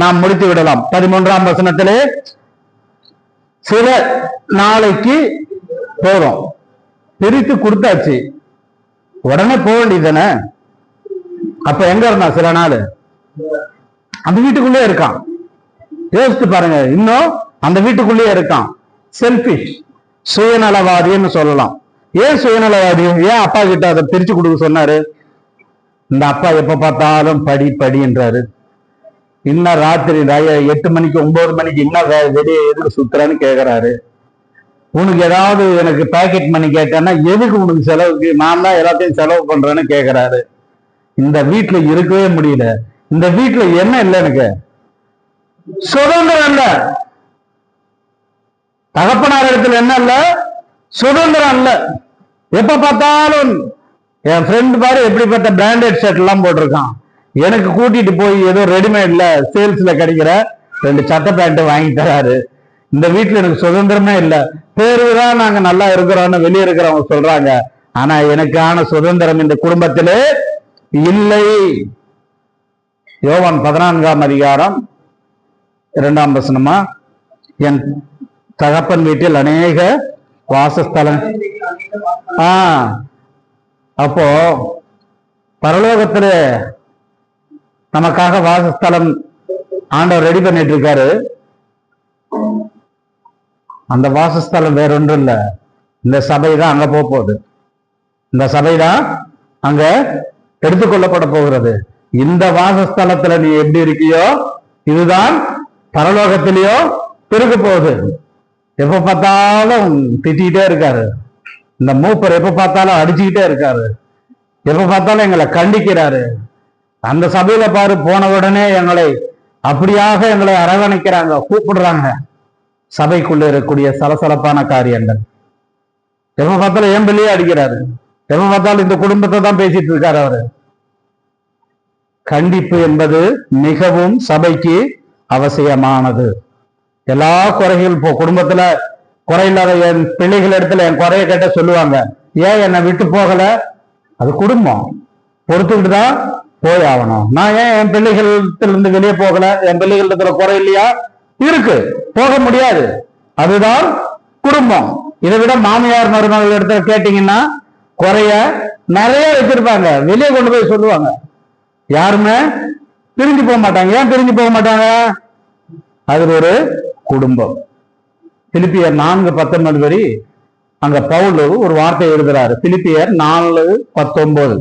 நாம் முடித்து விடலாம். 13ஆம் வசனத்திலே சில நாளைக்கு போறோம், பிரித்து கொடுத்தாச்சு, உடனே போக வேண்டியதானே. அப்ப எங்க இருந்தான்? சில நாள் அந்த வீட்டுக்குள்ளே இருக்கான். யோசித்து பாருங்க, இன்னும் அந்த வீட்டுக்குள்ளேயே இருக்கான். செல்பிஷ், சுயநலவாதின்னு சொல்லலாம். ஏன் சுயநலவாதி? ஏன் அப்பா கிட்ட அதை பிரிச்சு கொடுக்க சொன்னாரு? இந்த அப்பா எப்ப பார்த்தாலும் படி படி என்றாரு. இன்னும் ராத்திரி 8 மணிக்கு 9 மணிக்கு இன்னும் வெளியே எதுக்கு சுத்துறான்னு கேக்குறாரு. உனக்கு ஏதாவது எனக்கு பேக்கெட் மணி கேட்டேன்னா எதுக்கு உனக்கு செலவுக்கு? நான் தான் எல்லாத்தையும் செலவு பண்றேன்னு கேக்குறாரு. இந்த வீட்டுல இருக்கவே முடியல. இந்த வீட்டுல என்ன இல்லை? எனக்கு சுதந்திரம் இல்ல. தகப்பனார் இடத்துல என்ன இல்ல? சுதந்திரம் இல்ல. எப்ப பார்த்தாலும் என் ஃப்ரெண்ட் பாரு எப்படிப்பட்ட பிராண்டட் ஷர்ட் எல்லாம் போட்டிருக்கான், எனக்கு கூட்டிட்டு போய் ஏதோ ரெடிமேட்ல சேல்ஸ்ல கிடைக்கிற 2 சட்டை பேண்ட் வாங்கி தராரு. இந்த வீட்டுல எனக்கு சுதந்திரமே இல்லை. பேருதான் நாங்க நல்லா இருக்கிறோம்னு வெளியே இருக்கிறவங்க சொல்றாங்க, ஆனா எனக்கான சுதந்திரம் இந்த குடும்பத்திலே இல்லை. யோவான் 14ஆம் அதிகாரம் 2ஆம் வசனமா, என் தகப்பன் வீட்டில் அநேக வாசஸ்தலம். அப்போ பரலோகத்துல நமக்காக வாசஸ்தலம் ஆண்டவர் ரெடி பண்ணிட்டு இருக்காரு. அந்த வாசஸ்தலம் வேற ஒன்றும் இல்ல, இந்த சபை தான் அங்க போகுது. இந்த சபை தான் அங்க எடுத்துக்கொள்ளப்பட போகிறது. இந்த வாசஸ்தலத்துல நீ எப்படி இருக்கியோ இதுதான் பரலோகத்திலேயோ இருக்க போகுது. எப்ப பார்த்தாலும் திட்டிகிட்டே இருக்காரு. இந்த மூப்பர் எப்ப பார்த்தாலும் அடிச்சுக்கிட்டே இருக்காரு. எப்ப பார்த்தாலும் எங்களை கண்டிக்கிறாரு. அந்த சபையில பாரு, போன உடனே எங்களை அப்படியாக எங்களை அரவணைக்கிறாங்க, கூப்பிடுறாங்க. சபைக்குள்ள இருக்கக்கூடிய சலசலப்பான காரியங்கள். எப்ப பார்த்தாலும் என் பிள்ளையே அடிக்கிறாரு. எப்ப பார்த்தாலும் இந்த குடும்பத்தை தான் பேசிட்டு இருக்காரு அவரு. கண்டிப்பு என்பது மிகவும் சபைக்கு அவசியமானது. எல்லா குறைகள் இப்போ குடும்பத்துல குறையில்லாத என் பிள்ளைகள் இடத்துல என் குறைய கேட்ட சொல்லுவாங்க, ஏன் என்னை விட்டு போகல? அது குடும்பம், பொறுத்துக்கிட்டு தான் போய் ஆகணும். நான் ஏன் என் பிள்ளைகளிடத்துல இருந்து வெளியே போகல? என் பிள்ளைகளிடத்துல குறை இல்லையா? இருக்கு, போக முடியாது. அதுதான் குடும்பம். இதை விட மாமியார் மருமகள் இடத்துல கேட்டீங்கன்னா குறைய நிறைய வச்சிருப்பாங்க, வெளியே கொண்டு போய் சொல்லுவாங்க. யாருமே பிரிஞ்சு போக மாட்டாங்க. ஏன் பிரிஞ்சு போக மாட்டாங்க? அது ஒரு குடும்பம். பிலிப்பியர் 4:19 வரை அங்க பவுல் ஒரு வார்த்தை எழுதுறாரு. பிலிப்பியர் 4:19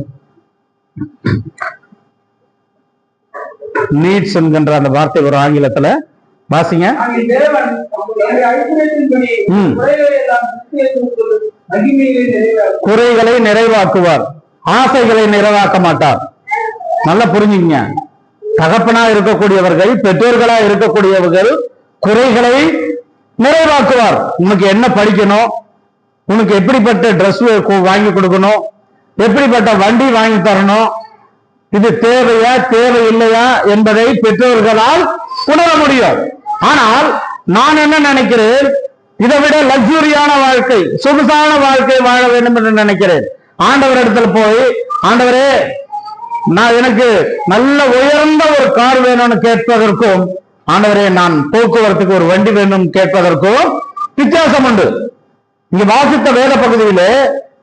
நீட்ஸ் என்கின்ற அந்த வார்த்தை ஒரு ஆங்கிலத்துல வாசிங்க. குறைகளை நிறைவாக்குவார், ஆசைகளை நிறைவாக்க மாட்டார். நல்லா புரிஞ்சுங்க. தகப்பனா இருக்கக்கூடியவர்கள், பெற்றோர்களா இருக்கக்கூடியவர்கள் குறைகளை நிறைவாக்குவார். உனக்கு என்ன படிக்கணும், உனக்கு எப்படிப்பட்ட ட்ரெஸ் வாங்கி கொடுக்கணும், எப்படிப்பட்ட வண்டி வாங்கி தரணும், இது தேவையா தேவையில்லையா என்பதை பெற்றோர்களால் உணர முடியும். ஆனால் நான் என்ன நினைக்கிறேன், இதை விட லக்ஸூரியான வாழ்க்கை, சொகுசான வாழ்க்கை வாழ வேண்டும் என்று நினைக்கிறேன். ஆண்டவர் இடத்துல போய், ஆண்டவரே நான் எனக்கு நல்ல உயர்ந்த ஒரு கார் வேணும்னு கேட்பதற்கும், ஆண்டவரே நான் போக்குவரத்துக்கு ஒரு வண்டி வேணும் கேட்பதற்கும் வித்தியாசம் உண்டு. இங்க வாசித்த வேத பகுதியிலே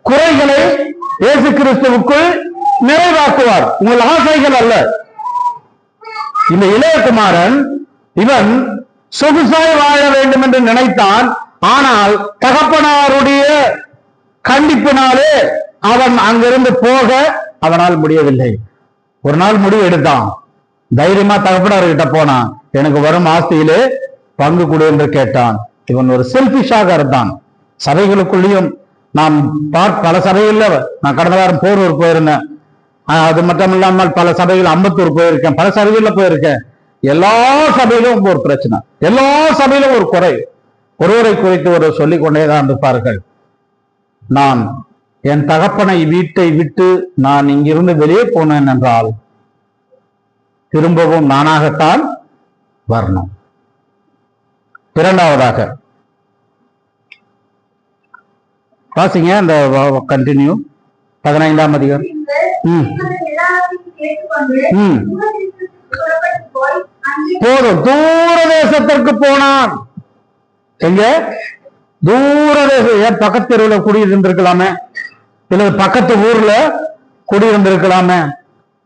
குறைகளை இயேசு கிறிஸ்துவுக்குள் நிறைவாக்குவார், உங்கள் ஆசைகள் அல்ல. இந்த இளையகுமாரன் இவன் சொகுசாய் வாழ வேண்டும் என்று நினைத்தான். ஆனால் தகப்பனாருடைய கண்டிப்பினாலே அவன் அங்கிருந்து போக அவனால் முடியவில்லை. ஒரு நாள் முடிவு எடுத்தான். தைரியமா தகப்பனார்கிட்ட போனான். எனக்கு வரும் ஆஸ்தியிலே பங்கு கொடு என்று கேட்டான். இவன் ஒரு செல்பிஷாக இருந்தான். சபைகளுக்குள்ளேயும் நாம் பல சபைகள்ல நான் கடந்த வாரம் போரூர் போயிருந்தேன். அது மட்டும் இல்லாமல் பல சபைகள் அம்பத்தூர் போயிருக்கேன், பல சபைகள்ல போயிருக்கேன். எல்லா சபையிலும் ஒரு பிரச்சனை, எல்லா சபையிலும் ஒரு குறை. ஒருவரை குறித்து ஒரு சொல்லிக் கொண்டேதான் இருப்பார்கள். நான் என் தகப்பனை வீட்டை விட்டு நான் இங்கிருந்து வெளியே போனேன் என்றால் திரும்பவும் நானாகத்தான் வரணும். இரண்டாவதாக வாசிங்க அந்த கண்டினியூ 15ஆம் அதிகாரம். போதும், தூர தேசத்திற்கு போனான். எங்க தூர தேசம், பக்கத்து தெருவில் குடியிருந்திருக்கலாமே, இல்ல பக்கத்து ஊர்ல குடியிருந்திருக்கலாமே,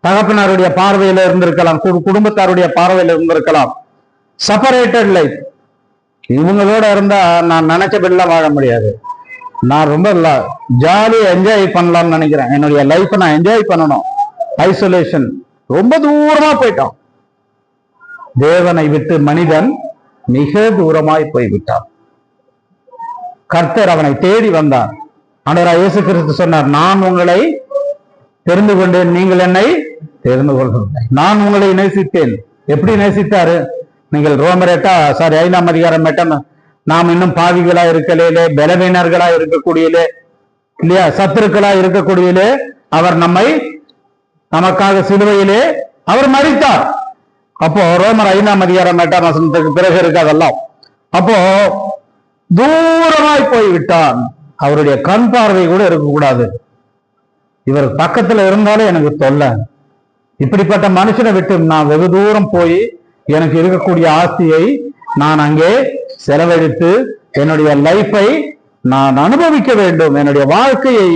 தகப்பனாருடைய பார்வையில இருந்திருக்கலாம், குடும்பத்தாருடைய பார்வையில இருந்திருக்கலாம். Separated life. இவங்களோட இருந்தா நான் நினைச்சபடிலாம் வாழ முடியாது. நான் ரொம்ப ஜாலியா என்ஜாய் பண்ணலாம்னு நினைக்கிறேன். என்னுடைய லைஃப் நான் என்ஜாய் பண்ணணும். ஐசோலேஷன், ரொம்ப தூரமா போயிட்டான். தேவனை விட்டு மனிதன் மிக தூரமாய் போய்விட்டான். கர்த்தர் அவனை தேடி வந்தார். ஆண்டவராகிய இயேசு கிறிஸ்து சொன்னார், நான் உங்களை தெரிந்து கொண்டேன், நீங்கள் என்னை தெரிந்து கொள்ளவில்லை. நான் உங்களை நேசித்தேன். எப்படி நேசித்தாரு? நீங்கள் ரோமர் 5ஆம் அதிகாரம் 8, நாம் இன்னும் பாவிகளா இருக்கலே, பலவீனர்களா இருக்கக்கூடியலே, இல்லையா, சத்துருக்களா இருக்கக்கூடியலே அவர் நமக்காக சிலுவையிலே அவர் மரித்தார். அப்போ ரோமர் 5ஆம் அதிகாரம் 8ஆம் வசனத்துக்கு பிறகு இருக்கு அதெல்லாம். அப்போ தூரமாய் போய்விட்டான். அவருடைய கண் பார்வை கூட இருக்கக்கூடாது. இவர் பக்கத்துல இருந்தாலும் எனக்கு தொல்லை. இப்படிப்பட்ட மனுஷனை விட்டு நான் வெகு தூரம் போய் எனக்கு இருக்கக்கூடிய ஆஸ்தியை நான் அங்கே செலவழித்து என்னுடைய லைஃபை நான் அனுபவிக்க வேண்டும், என்னுடைய வாழ்க்கையை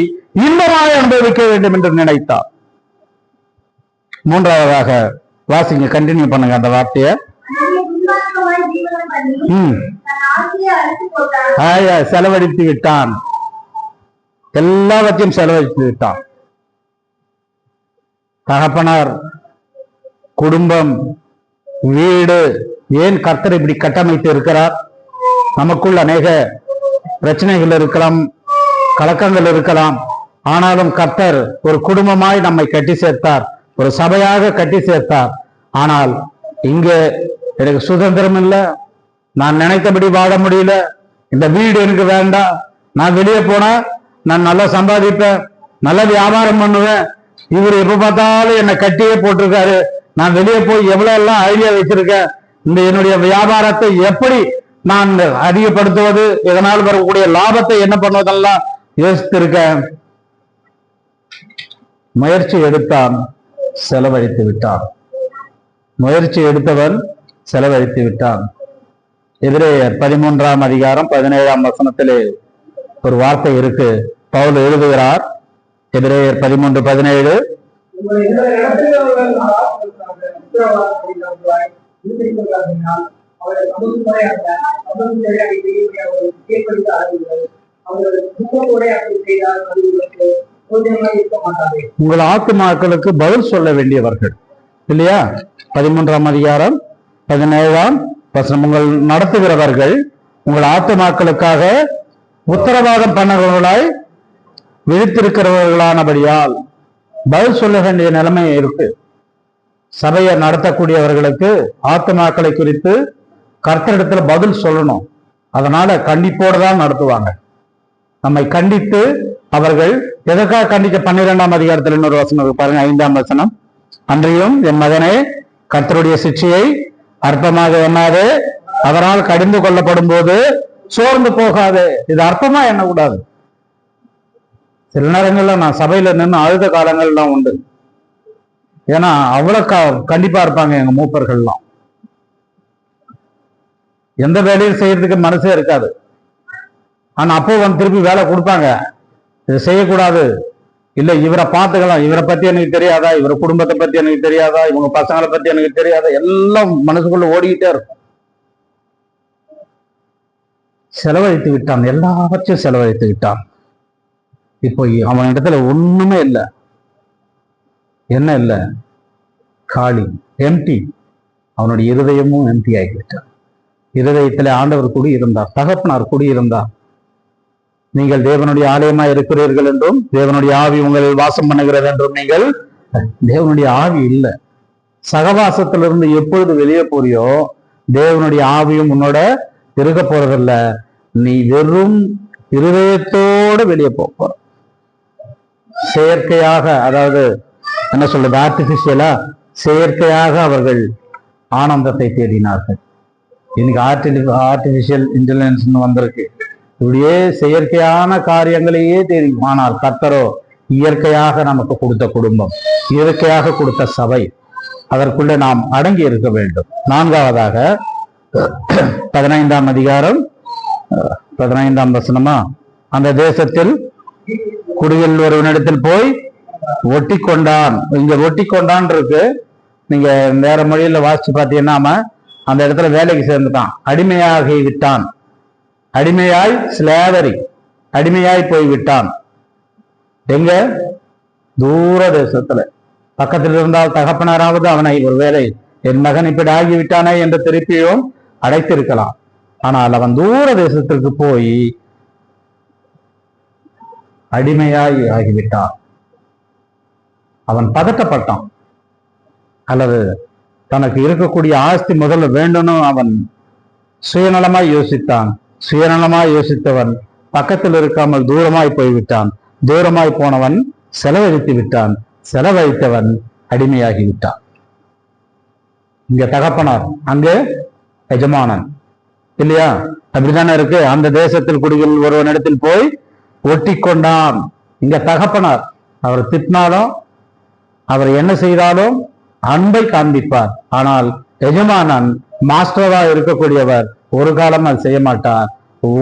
இன்பமாய் அனுபவிக்க வேண்டும் என்று நினைத்தார். மூன்றாவதாக வாசிங்க, கண்டினியூ பண்ணுங்க அந்த வார்த்தைய. செலவழித்து விட்டான், எல்லாவற்றையும் செலவழித்து விட்டான். தகப்பனார், குடும்பம், வீடு, ஏன் கர்த்தர் இப்படி கட்டமைத்து இருக்கிறார்? நமக்குள் அநேக பிரச்சனைகள் இருக்கலாம், கலக்கங்கள் இருக்கலாம். ஆனாலும் கர்த்தர் ஒரு குடும்பமாய் நம்மை கட்டி சேர்த்தார், ஒரு சபையாக கட்டி சேர்த்தார். ஆனால் இங்கே எனக்கு சுதந்திரம் இல்லை, நான் நினைத்தபடி வாழ முடியல, இந்த வீடு எனக்கு வேண்டாம், நான் வெளியே போனா நான் நல்லா சம்பாதிப்பேன், நல்ல வியாபாரம் பண்ணுவேன், இவர் எப்ப பார்த்தாலும் என்னை கட்டியே போட்டிருக்காரு, நான் வெளியே போய் எவ்வளவு எல்லாம் ஐடியா வச்சிருக்கேன், இந்த என்னுடைய வியாபாரத்தை எப்படி நான் அதிகப்படுத்துவது, இதனால் வரக்கூடிய லாபத்தை என்ன பண்ணுவதெல்லாம் யோசித்திருக்கேன். முயற்சி எடுத்தான், செலவழித்து விட்டான். முயற்சி எடுத்தவன் செலவழித்து விட்டான். எபிரேயர் 13ஆம் அதிகாரம் 17ஆம் வசனத்திலே ஒரு வார்த்தை இருக்கு. பவுல் எழுதுகிறார், எபிரேயர் 13:17, உங்கள் ஆத்துமாக்களுக்கு பதில் சொல்ல வேண்டியவர்கள் இல்லையா? 13ஆம் அதிகாரம் 17ஆம் வசனம், உங்கள் நடத்துகிறவர்கள் உங்கள் ஆத்துமாக்களுக்காக உத்தரவாதம் பண்ணவர்களாய் விழித்திருக்கிறவர்களானபடியால் பதில் சொல்ல வேண்டிய நிலைமை இருக்கு. சபையை நடத்தக்கூடியவர்களுக்கு ஆத்துமாக்களை குறித்து கர்த்தரிடத்துல பதில் சொல்லணும். அதனால கண்டிப்போடு தான் நடத்துவாங்க. நம்மை கண்டித்து அவர்கள் எதற்காக கண்டிக்க 12ஆம் அதிகாரத்தில் இன்னொரு வசனம் பாருங்க, 5ஆம் வசனம், அன்றியும் என் மகனே கர்த்தருடைய சிட்சையை அற்பமாக எண்ணாதே, அவரால் கடிந்து கொள்ளப்படும் போது சோர்ந்து போகாதே. இது அற்பமா எண்ணக்கூடாது. சில நேரங்கள்ல நான் சபையில நின்று அழுத காலங்கள்லாம் உண்டு. ஏன்னா அவ்வளவு கண்டிப்பா இருப்பாங்க எங்க மூப்பர்கள்லாம். எந்த வேலையும் செய்யறதுக்கு மனசே இருக்காது. ஆனா அப்போ வந்து திருப்பி வேலை கொடுப்பாங்க, இது செய்யக்கூடாது, இல்ல இவரை பார்த்துக்கலாம், இவரை பத்தி எனக்கு தெரியாதா, இவர குடும்பத்தை பத்தி எனக்கு தெரியாதா, இவங்க பசங்களை பத்தி எனக்கு தெரியாதா, எல்லாம் மனசுக்குள்ள ஓடிக்கிட்டே இருக்கும். செலவழித்து விட்டான், எல்லாவற்றையும் செலவழித்து விட்டான். இப்போ அவன் இடத்துல ஒண்ணுமே இல்லை. என்ன இல்லை? காளி, எம்டி. அவனுடைய இருதயமும் எம்டி ஆகிவிட்டான். இருதயத்துல ஆண்டவர் கூடி இருந்தார், தகப்பனார் கூடி இருந்தார். நீங்கள் தேவனுடைய ஆலயமா இருக்கிறீர்கள் என்றும் தேவனுடைய ஆவி உங்களில் வாசம் பண்ணுகிறது என்றும், நீங்கள் தேவனுடைய ஆவி இல்லை. சகவாசத்திலிருந்து எப்பொழுது வெளியே போறியோ தேவனுடைய ஆவியும் உன்னோட இருக்க போறதில்ல. நீ வெறும் இருதயத்தோடு வெளியே போற. செயற்கையாக, அதாவது என்ன சொல்றது, ஆர்டிபிஷியலா செயற்கையாக அவர்கள் ஆனந்தத்தை தேடினார்கள். இன்னைக்கு ஆர்டிபிஷியல் இன்டெலிஜென்ஸ் வந்திருக்கு. இப்படியே செயற்கையான காரியங்களையே தெரியும். ஆனால் கர்த்தரோ இயற்கையாக நமக்கு கொடுத்த குடும்பம், இயற்கையாக கொடுத்த சபை, அதற்குள்ளே நாம் அடங்கி இருக்க வேண்டும். நான்காவதாக 15ஆம் அதிகாரம் 15ஆம் வசனமா, அந்த தேசத்தில் குடியில் ஒருவனிடத்தில் போய் ஒட்டி கொண்டான். இங்க ஒட்டி கொண்டான் இருக்கு. நீங்க வேற மொழியில வாசிச்சு பார்த்தீங்கன்னா அந்த இடத்துல வேலைக்கு சேர்ந்துட்டான், அடிமையாகி விட்டான். அடிமையாய், ஸ்லேவரி, அடிமையாய் போய் விட்டான். எங்க? தூர தேசத்துல. பக்கத்தில் இருந்தால் தகப்பனாராவது அவனை ஒரு வேலை, என் மகன் இப்படி ஆகிவிட்டானே என்று திருப்பியும் அடைத்திருக்கலாம். ஆனால் அவன் தூர தேசத்திற்கு போய் அடிமையாய் ஆகிவிட்டான். அவன் பதட்டப்பட்டான். அல்லது தனக்கு இருக்கக்கூடிய ஆஸ்தி முதல்ல வேண்டும்னு அவன் சுயநலமாய் யோசித்தான். சுயநலமாய் யோசித்தவன் பக்கத்தில் இருக்காமல் தூரமாய் போய்விட்டான். தூரமாய் போனவன் செலவழித்து விட்டான். செலவழித்தவன் அடிமையாகி விட்டான். இங்க தகப்பனார், அங்கே எஜமானன், இல்லையா? அப்படித்தானே இருக்கு. அந்த தேசத்தில் குடிகள் ஒருவனிடத்தில் போய் ஒட்டி கொண்டான். இங்க தகப்பனார், அவர் திட்டினாலும் அவர் என்ன செய்தாலும் அன்பை காண்பிப்பார். ஆனால் எஜமானன், மாஸ்டரா இருக்கக்கூடியவர் ஒரு காலம் அது செய்ய மாட்டார்.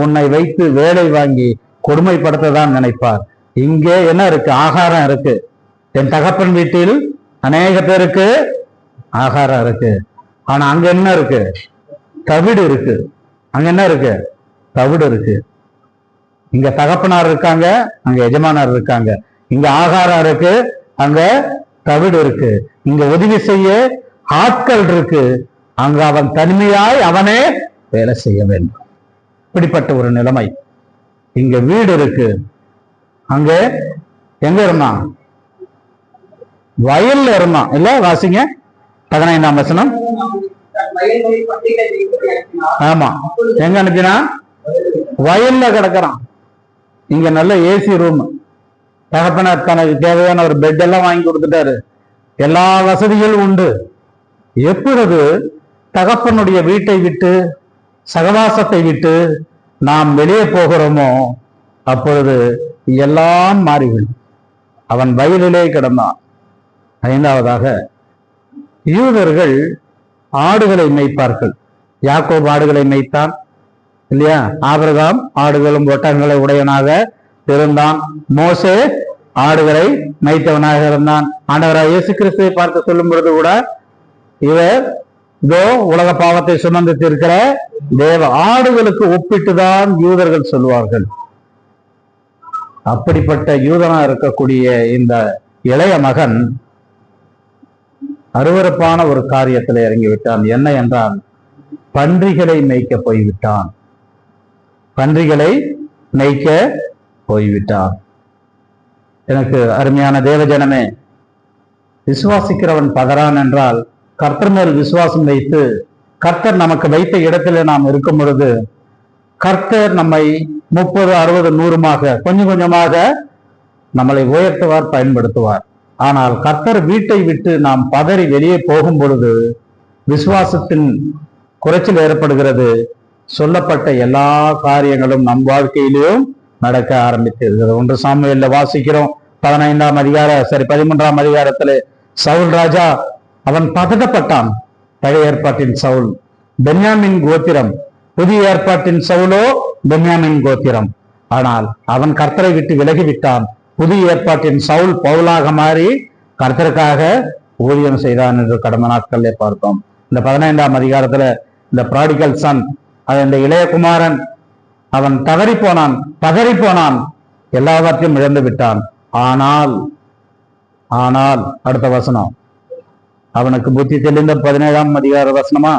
உன்னை வைத்து வேலை வாங்கி கொடுமைப்படுத்ததான் நினைப்பார். இங்கே என்ன இருக்கு? ஆகாரம் இருக்கு. என் தகப்பன் வீட்டில் அநேக பேருக்கு ஆகாரம் இருக்கு. ஆனா அங்க என்ன இருக்கு? தவிடு இருக்கு. அங்க என்ன இருக்கு? தவிடு இருக்கு. இங்க தகப்பனார் இருக்காங்க, அங்க எஜமானார் இருக்காங்க. இங்க ஆகாரம் இருக்கு, அங்க தவிடு இருக்கு. இங்க உதவி செய்ய ஆட்கள் இருக்கு, அங்க அவன் தனிமையாய் அவனே வேலை செய்ய வேண்டும். இப்படிப்பட்ட ஒரு நிலைமை. இங்க வீடு இருக்கு, அங்க எங்க இருந்தான்? வயல்ல இருந்தான். இல்ல, வாசிங்க 15ஆம் வசனம். ஆமா, எங்க அனுப்பினா? வயல்ல கிடக்கிறான். இங்க நல்ல ஏசி ரூம். தகப்பனார் தனக்கு தேவையான ஒரு பெட் எல்லாம் வாங்கி கொடுத்துட்டாரு. எல்லா வசதிகளும் உண்டு. எப்பொழுது தகப்பனுடைய வீட்டை விட்டு, சகவாசத்தை விட்டு நாம் வெளியே போகிறோமோ அப்பொழுது எல்லாம் மாறிவிடும். அவன் வயலிலே கிடந்தான். 5ஆவதாக, யூதர்கள் ஆடுகளை மேய்ப்பார்கள். யாக்கோபு ஆடுகளை மேய்த்தான், இல்லையா? ஆபிரகாம் ஆடுகளும் ஒட்டகங்களை உடையவனாக இருந்தான். மோசே ஆடுகளை மேய்த்தவனாக இருந்தான். ஆண்டவராய் இயேசு கிறிஸ்துவை பார்த்து சொல்லும் பொழுது கூட, இவர் இதோ உலக பாவத்தை சுமந்து தீர்க்கிற தேவ, ஆடுகளுக்கு ஒப்பிட்டுதான் யூதர்கள் சொல்வார்கள். அப்படிப்பட்ட யூதனா இருக்கக்கூடிய இந்த இளைய மகன் அருவருப்பான ஒரு காரியத்தில் இறங்கிவிட்டான். என்ன என்றால், பன்றிகளை மேய்க்க போய்விட்டான். பன்றிகளை மேய்க்க போய்விட்டான். எனக்கு அருமையான தேவஜனமே, விசுவாசிக்கிறவன் பதறான் என்றால், கர்த்தர் மேல் விசுவாசம் வைத்து கர்த்தர் நமக்கு வைத்த இடத்துல நாம் இருக்கும் பொழுது கர்த்தர் நம்மை 30, 60, 100மாக கொஞ்சம் கொஞ்சமாக நம்மளை உயர்த்துவார், பயன்படுத்துவார். ஆனால் கர்த்தர் வீட்டை விட்டு நாம் பதறி வெளியே போகும் பொழுது விசுவாசத்தின் குறைச்சல் ஏற்படுகிறது. சொல்லப்பட்ட எல்லா காரியங்களும் நம் வாழ்க்கையிலும் நடக்க ஆரம்பித்திருக்கிறது. 1 சாமுவேல்ல வாசிக்கிறோம் 13ஆம் அதிகாரத்துல சவுல் ராஜா அவன் பதட்டப்பட்டான். பழைய ஏற்பாட்டின் சவுல் பென்யாமின் கோத்திரம், புதிய ஏற்பாட்டின் சவுலோ பென்யாமின் கோத்திரம். ஆனால் அவன் கர்த்தரை விட்டு விலகிவிட்டான். புதிய ஏற்பாட்டின் சவுல் பவுலாக மாறி கர்த்தருக்காக ஊழியம் செய்தான் என்று கடந்த நாட்களிலே பார்த்தோம். இந்த 15ஆம் அதிகாரத்துல இந்த ப்ராடிகல் சன், இந்த இளையகுமாரன், அவன் தவறி போனான், பதறி போனான், எல்லாவற்றையும் இழந்து விட்டான். ஆனால் அடுத்த வசனம், அவனுக்கு புத்தி தெளிந்த 17ஆம் அதிகார வசனமா?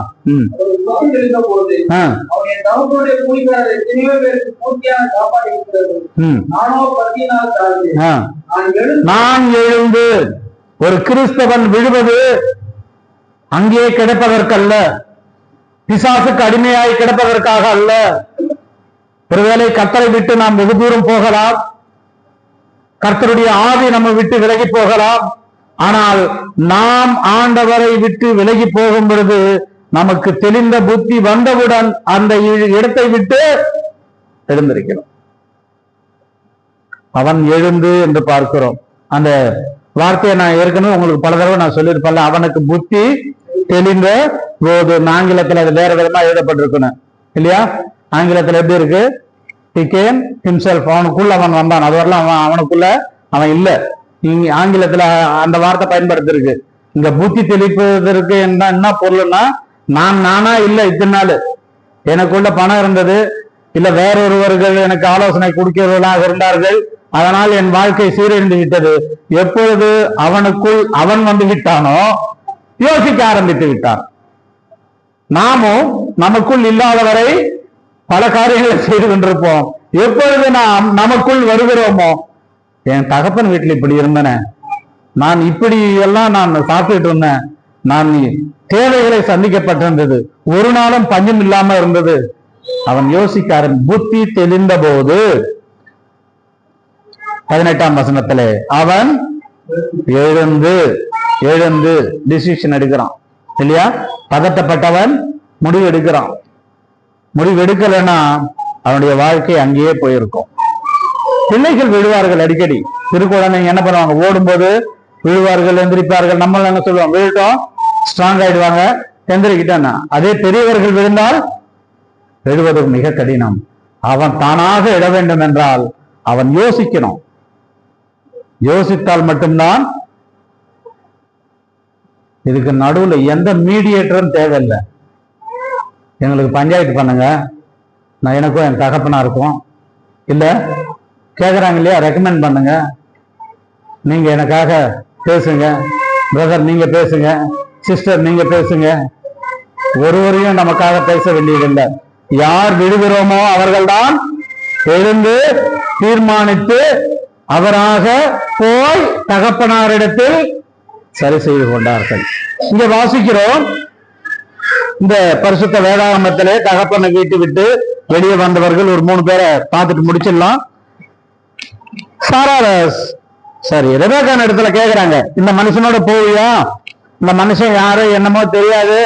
நான் எழுந்து, ஒரு கிறிஸ்தவன் விழுவது அங்கே கிடப்பதற்கல்ல, பிசாசுக்கு அடிமையாய் கிடப்பதற்காக அல்ல. ஒருவேளை கர்த்தரை விட்டு நாம் வெகு தூரம் போகலாம், கர்த்தருடைய ஆவி நம்ம விட்டு விலகி போகலாம். ஆனால் நாம் ஆண்டவரை விட்டு விலகி போகும் பொழுது நமக்கு தெளிந்த புத்தி வந்தவுடன் அந்த இடத்தை விட்டு எழுந்திருக்கிறோம். அவன் எழுந்து என்று பார்க்கிறோம். அந்த வார்த்தையை நான் ஏற்கனவே உங்களுக்கு பல தடவை நான் சொல்லியிருப்பேன். அவனுக்கு புத்தி தெளிந்த போது, ஆங்கிலத்தில் அது வேற விதமா எழுதப்பட்டிருக்கணும் இல்லையா? ஆங்கிலத்தில் எப்படி இருக்கு? He came himself, அவனுக்குள்ள அவன் வந்தான். அது வரலாம் அவனுக்குள்ள அவன் இல்ல. இங்க ஆங்கிலத்துல அந்த வார்த்தை பயன்படுத்திருக்கு. இங்க புத்தி தெளிப்பதற்கு என்ன பொருள்னா, நானா இல்ல, இத்தனை நாள் எனக்குள்ள பணம் இருந்தது, இல்ல வேறொருவர்கள் எனக்கு ஆலோசனை கொடுக்கிறவர்களாக இருந்தார்கள், அதனால் என் வாழ்க்கை சீரழிந்து விட்டது. எப்பொழுது அவனுக்குள் அவன் வந்து விட்டானோ யோசிக்க ஆரம்பித்து விட்டான். நாமும் நமக்குள் இல்லாதவரை பல காரியங்களை செய்து கொண்டிருப்போம். எப்பொழுது நாம் நமக்குள் வருகிறோமோ, என் தகப்பன் வீட்டில் இப்படி இருந்தன, நான் இப்படி எல்லாம் நான் சாப்பிட்டுட்டு இருந்தேன், நான் தேவைகளை சந்திக்கப்பட்டிருந்தது, ஒரு நாளும் பஞ்சம் இல்லாம இருந்தது. அவன் யோசிக்காரன். புத்தி தெளிந்த போது 18ஆம் வசனத்திலே அவன் எழுந்து டிசிஷன் எடுக்கிறான் இல்லையா? பதட்டப்பட்டவன் முடிவு எடுக்கிறான். முடிவு எடுக்கலைன்னா அவனுடைய வாழ்க்கை அங்கேயே போயிருக்கும். பிள்ளைகள் விழுவார்கள் அடிக்கடி. திருக்குழந்தைங்க என்ன பண்ணுவாங்க? ஓடும்போது விழுவார்கள், எந்திரிப்பார்கள். நம்மள என்ன சொல்லுவாங்க? விழுட்டோம், ஸ்ட்ராங் ஆயிடுவாங்க, எந்திரிக்கிட்டான்னா. அதே பெரியவர்கள் விழுந்தால் எழுவது மிக கடினம். அவன் தானாக இட வேண்டும் என்றால் அவன் யோசிக்கணும். யோசித்தால் மட்டும்தான். இதுக்கு நடுவுல எந்த மீடியேட்டரும் தேவையில்லை. எங்களுக்கு பஞ்சாயத்து பண்ணுங்க, நான் எனக்கும் என் தகப்பனா இருக்கும், இல்ல கேக்குறாங்க இல்லையா, ரெக்கமெண்ட் பண்ணுங்க, நீங்க எனக்காக பேசுங்க, பிரதர் நீங்க பேசுங்க, சிஸ்டர் நீங்க பேசுங்க. ஒருவரையும் நமக்காக பேச வேண்டியதில்லை. யார் விடுகிறோமோ அவர்கள்தான் எழுந்து தீர்மானித்து அவராக போய் தகப்பனாரிடத்தில் சரி செய்து கொண்டார்கள். இங்க வாசிக்கிறோம், இந்த பரிசுத்த வேதாகமத்திலே தகப்பனை வீட்டு விட்டு வெளியே வந்தவர்கள் ஒரு 3 பேரை பார்த்துட்டு முடிச்சிடலாம். சரி, ரெபேக்கான இடத்துல கேக்குறாங்க, இந்த மனுஷனோட போவியா? இந்த மனுஷன் யாரு என்னமோ தெரியாது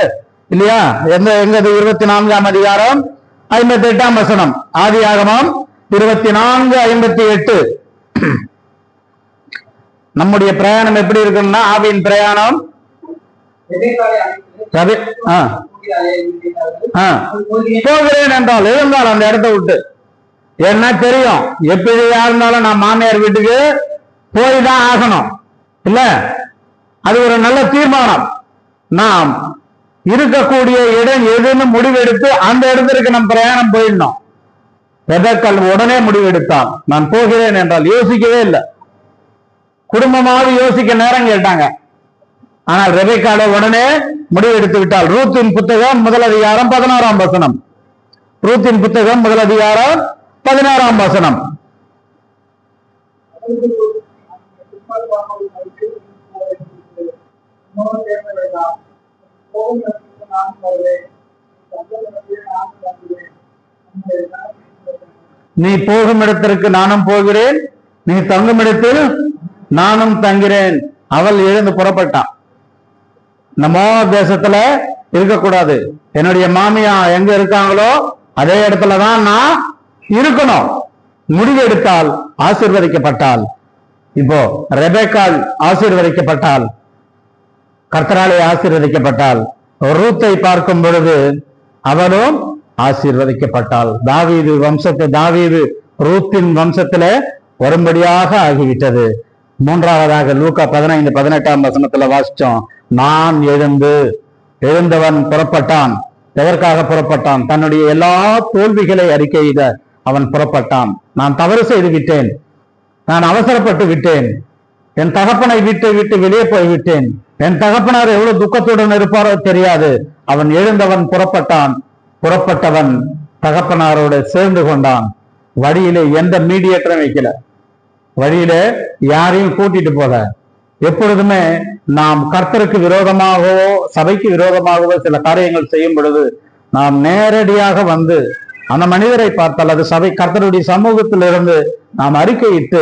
இல்லையா? எங்க 24ஆம் அதிகாரம் 58ஆம் வசனம், ஆதியாகமம் 24:58. நம்முடைய பிரயாணம் எப்படி இருக்குன்னா, ஆவியின் பிரயாணம் போகிறேன் என்றால் இருந்தாலும் அந்த இடத்தை விட்டு, என்ன தெரியும், எப்படியா இருந்தாலும் நான் மாமியார் வீட்டுக்கு போய் தான் ஆகணும் இல்ல? அது ஒரு நல்ல தீர்மானம். நாம் இருக்கக்கூடிய இடம் எதுன்னு முடிவெடுத்து அந்த இடத்திற்கு நம் பிரயாணம் போயிடணும். ரெபெக்காள் உடனே முடிவெடுத்தான், நான் போகிறேன் என்றால். யோசிக்கவே இல்லை. குடும்பமாவது யோசிக்க நேரம் கேட்டாங்க. ஆனால் ரெபெக்காள் உடனே முடிவெடுத்து விட்டாள். ரூத்தின் புத்தகம் 1 அதிகாரம் 16ஆம் வசனம். ரூத்தின் புத்தகம் 1 அதிகாரம் 16ஆம் வசனம். நீ போகும் இடத்திற்கு நானும் போகிறேன், நீ தங்கும் இடத்தில் நானும் தங்கிறேன். அவள் எழுந்து புறப்பட்டான். நம்ம தேசத்துல இருக்கக்கூடாது. என்னுடைய மாமியா எங்க இருக்காங்களோ அதே இடத்துலதான் நான் இருக்கணும். முடிவு எடுத்தால் ஆசீர்வதிக்கப்பட்டால். இப்போ ரெபெக்காள் ஆசீர்வதிக்கப்பட்டால், கர்த்தராலே ஆசீர்வதிக்கப்பட்டால். ரூத்தை பார்க்கும் பொழுது அவளும் ஆசீர்வதிக்கப்பட்டாள். தாவீது ரூத்தின் வம்சத்திலே வரும்படியாக ஆகிவிட்டது. மூன்றாவதாக லூக்கா 15:18 வாசிச்சோம். நான் எழுந்தவன் புறப்பட்டான். எதற்காக புறப்பட்டான்? தன்னுடைய எல்லா தோல்விகளை அறிக்கையிட அவன் புறப்பட்டான். நான் தவறு செய்து விட்டேன், நான் அவசரப்பட்டு விட்டேன், என் தகப்பனை விட்டு வெளியே போய்விட்டேன், என் தகப்பனார் எவ்வளவு துக்கத்துடன் இருப்பாரோ தெரியாது. அவன் எழுந்தவன் புறப்பட்டவன் தகப்பனாரோடு சேர்ந்து கொண்டான். வழியிலே எந்த மீடியேட்டரும் வைக்கல, வழியிலே யாரையும் கூட்டிட்டு போல. எப்பொழுதுமே நாம் கர்த்தருக்கு விரோதமாகவோ சபைக்கு விரோதமாகவோ சில காரியங்கள் செய்யும் பொழுது நாம் நேரடியாக வந்து அந்த மனிதரை பார்த்தால் அது சபை கர்த்தருடைய சமூகத்திலிருந்து நாம் அறிக்கையிட்டு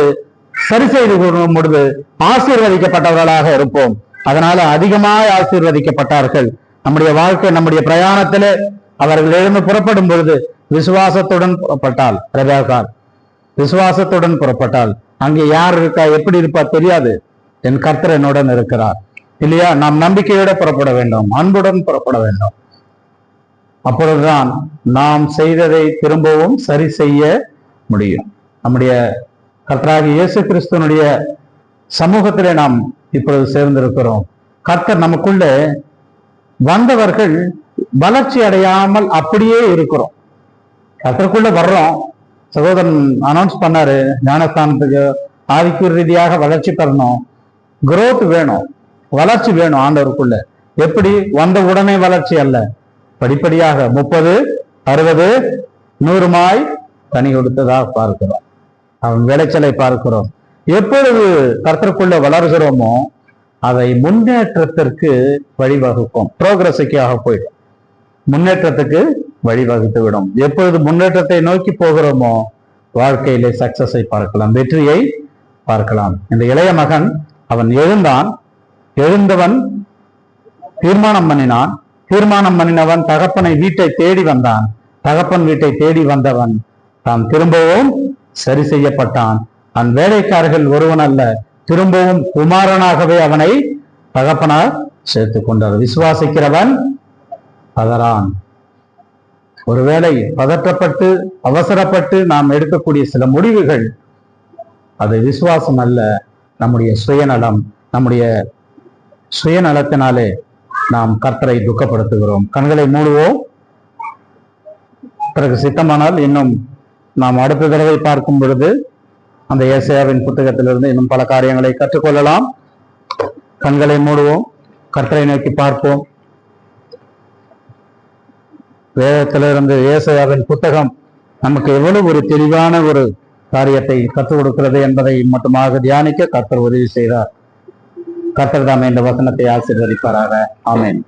சரி செய்து கொள்ளும் பொழுது ஆசீர்வதிக்கப்பட்டவர்களாக இருப்போம். அதனால அதிகமாக ஆசீர்வதிக்கப்பட்டார்கள். நம்முடைய வாழ்க்கை, நம்முடைய பிரயாணத்திலே அவர்கள் எழுந்து புறப்படும் பொழுது விசுவாசத்துடன் புறப்பட்டால், ரெபேக்காள் விசுவாசத்துடன் புறப்பட்டால், அங்கே யார் இருக்கா, எப்படி இருப்பா தெரியாது, என் கர்த்தர் என்னுடன் இருக்கிறார் இல்லையா? நாம் நம்பிக்கையோட புறப்பட வேண்டும், அன்புடன் புறப்பட வேண்டும். அப்பொழுதுதான் நாம் செய்ததை திரும்பவும் சரி செய்ய முடியும். நம்முடைய கர்த்தராகிய இயேசு கிறிஸ்துவனுடைய சமூகத்திலே நாம் இப்பொழுது சேர்ந்திருக்கிறோம். கர்த்தர் நமக்குள்ளே வந்தவர்கள் வளர்ச்சி அடையாமல் அப்படியே இருக்கிறோம். கர்த்தருக்குள்ள வர்றோம். சகோதரன் அனௌன்ஸ் பண்ணாரு, ஞானஸ்தானத்துக்கு ஆவிக்குரிய ரீதியாக வளர்ச்சி பெறணும், growth வேணும், வளர்ச்சி வேணும் ஆண்டவருக்குள்ள. எப்படி? வந்த உடனே வளர்ச்சி அல்ல, படிப்படியாக 30, 60, 100 கனி கொடுத்ததாக பார்க்கிறோம். அவன் விளைச்சலை பார்க்கிறோம். எப்பொழுது கர்த்தருக்குள்ள வளர்கிறோமோ அதை முன்னேற்றத்திற்கு வழிவகுக்கும். புரோகிரஸுக்காக போயிடும், முன்னேற்றத்துக்கு வழிவகுத்து விடும். எப்பொழுது முன்னேற்றத்தை நோக்கி போகிறோமோ வாழ்க்கையிலே சக்சஸை பார்க்கலாம், வெற்றியை பார்க்கலாம். இந்த இளைய மகன் அவன் எழுந்தவன் தீர்மானம் பண்ணினவன் தகப்பனை வீட்டை தேடி வந்தான். தகப்பன் வீட்டை தேடி வந்தவன் தான் திரும்பவும் சரி செய்யப்பட்டான். அவன் வேலைக்காரர்கள் ஒருவன் அல்ல, திரும்பவும் குமாரனாகவே அவனை தகப்பனார் சேர்த்து கொண்டார். விசுவாசிக்கிறவன் பதறான். ஒருவேளை பதற்றப்பட்டு அவசரப்பட்டு நாம் எடுக்கக்கூடிய சில முடிவுகள் அது விசுவாசம் அல்ல, நம்முடைய சுயநலம். நம்முடைய சுயநலத்தினாலே நாம் கர்த்தரை துக்கப்படுத்துகிறோம். கண்களை மூடுவோம். பிறகு சித்தமானால் இன்னும் நாம் அடுத்த தடவை பார்க்கும் பொழுது அந்த ஏசாயாவின் புத்தகத்திலிருந்து இன்னும் பல காரியங்களை கற்றுக்கொள்ளலாம். கண்களை மூடுவோம், கர்த்தரை நோக்கி பார்ப்போம். வேதத்திலிருந்து ஏசாயாவின் புத்தகம் நமக்கு எவ்வளவு ஒரு தெளிவான ஒரு காரியத்தை கற்றுக் கொடுக்கிறது என்பதை மட்டுமாக தியானிக்க கர்த்தர் உதவி செய்தார். கர்த்தர் தாமே இந்த வசனத்தை ஆசீர்வதிப்பாராக. ஆமென்.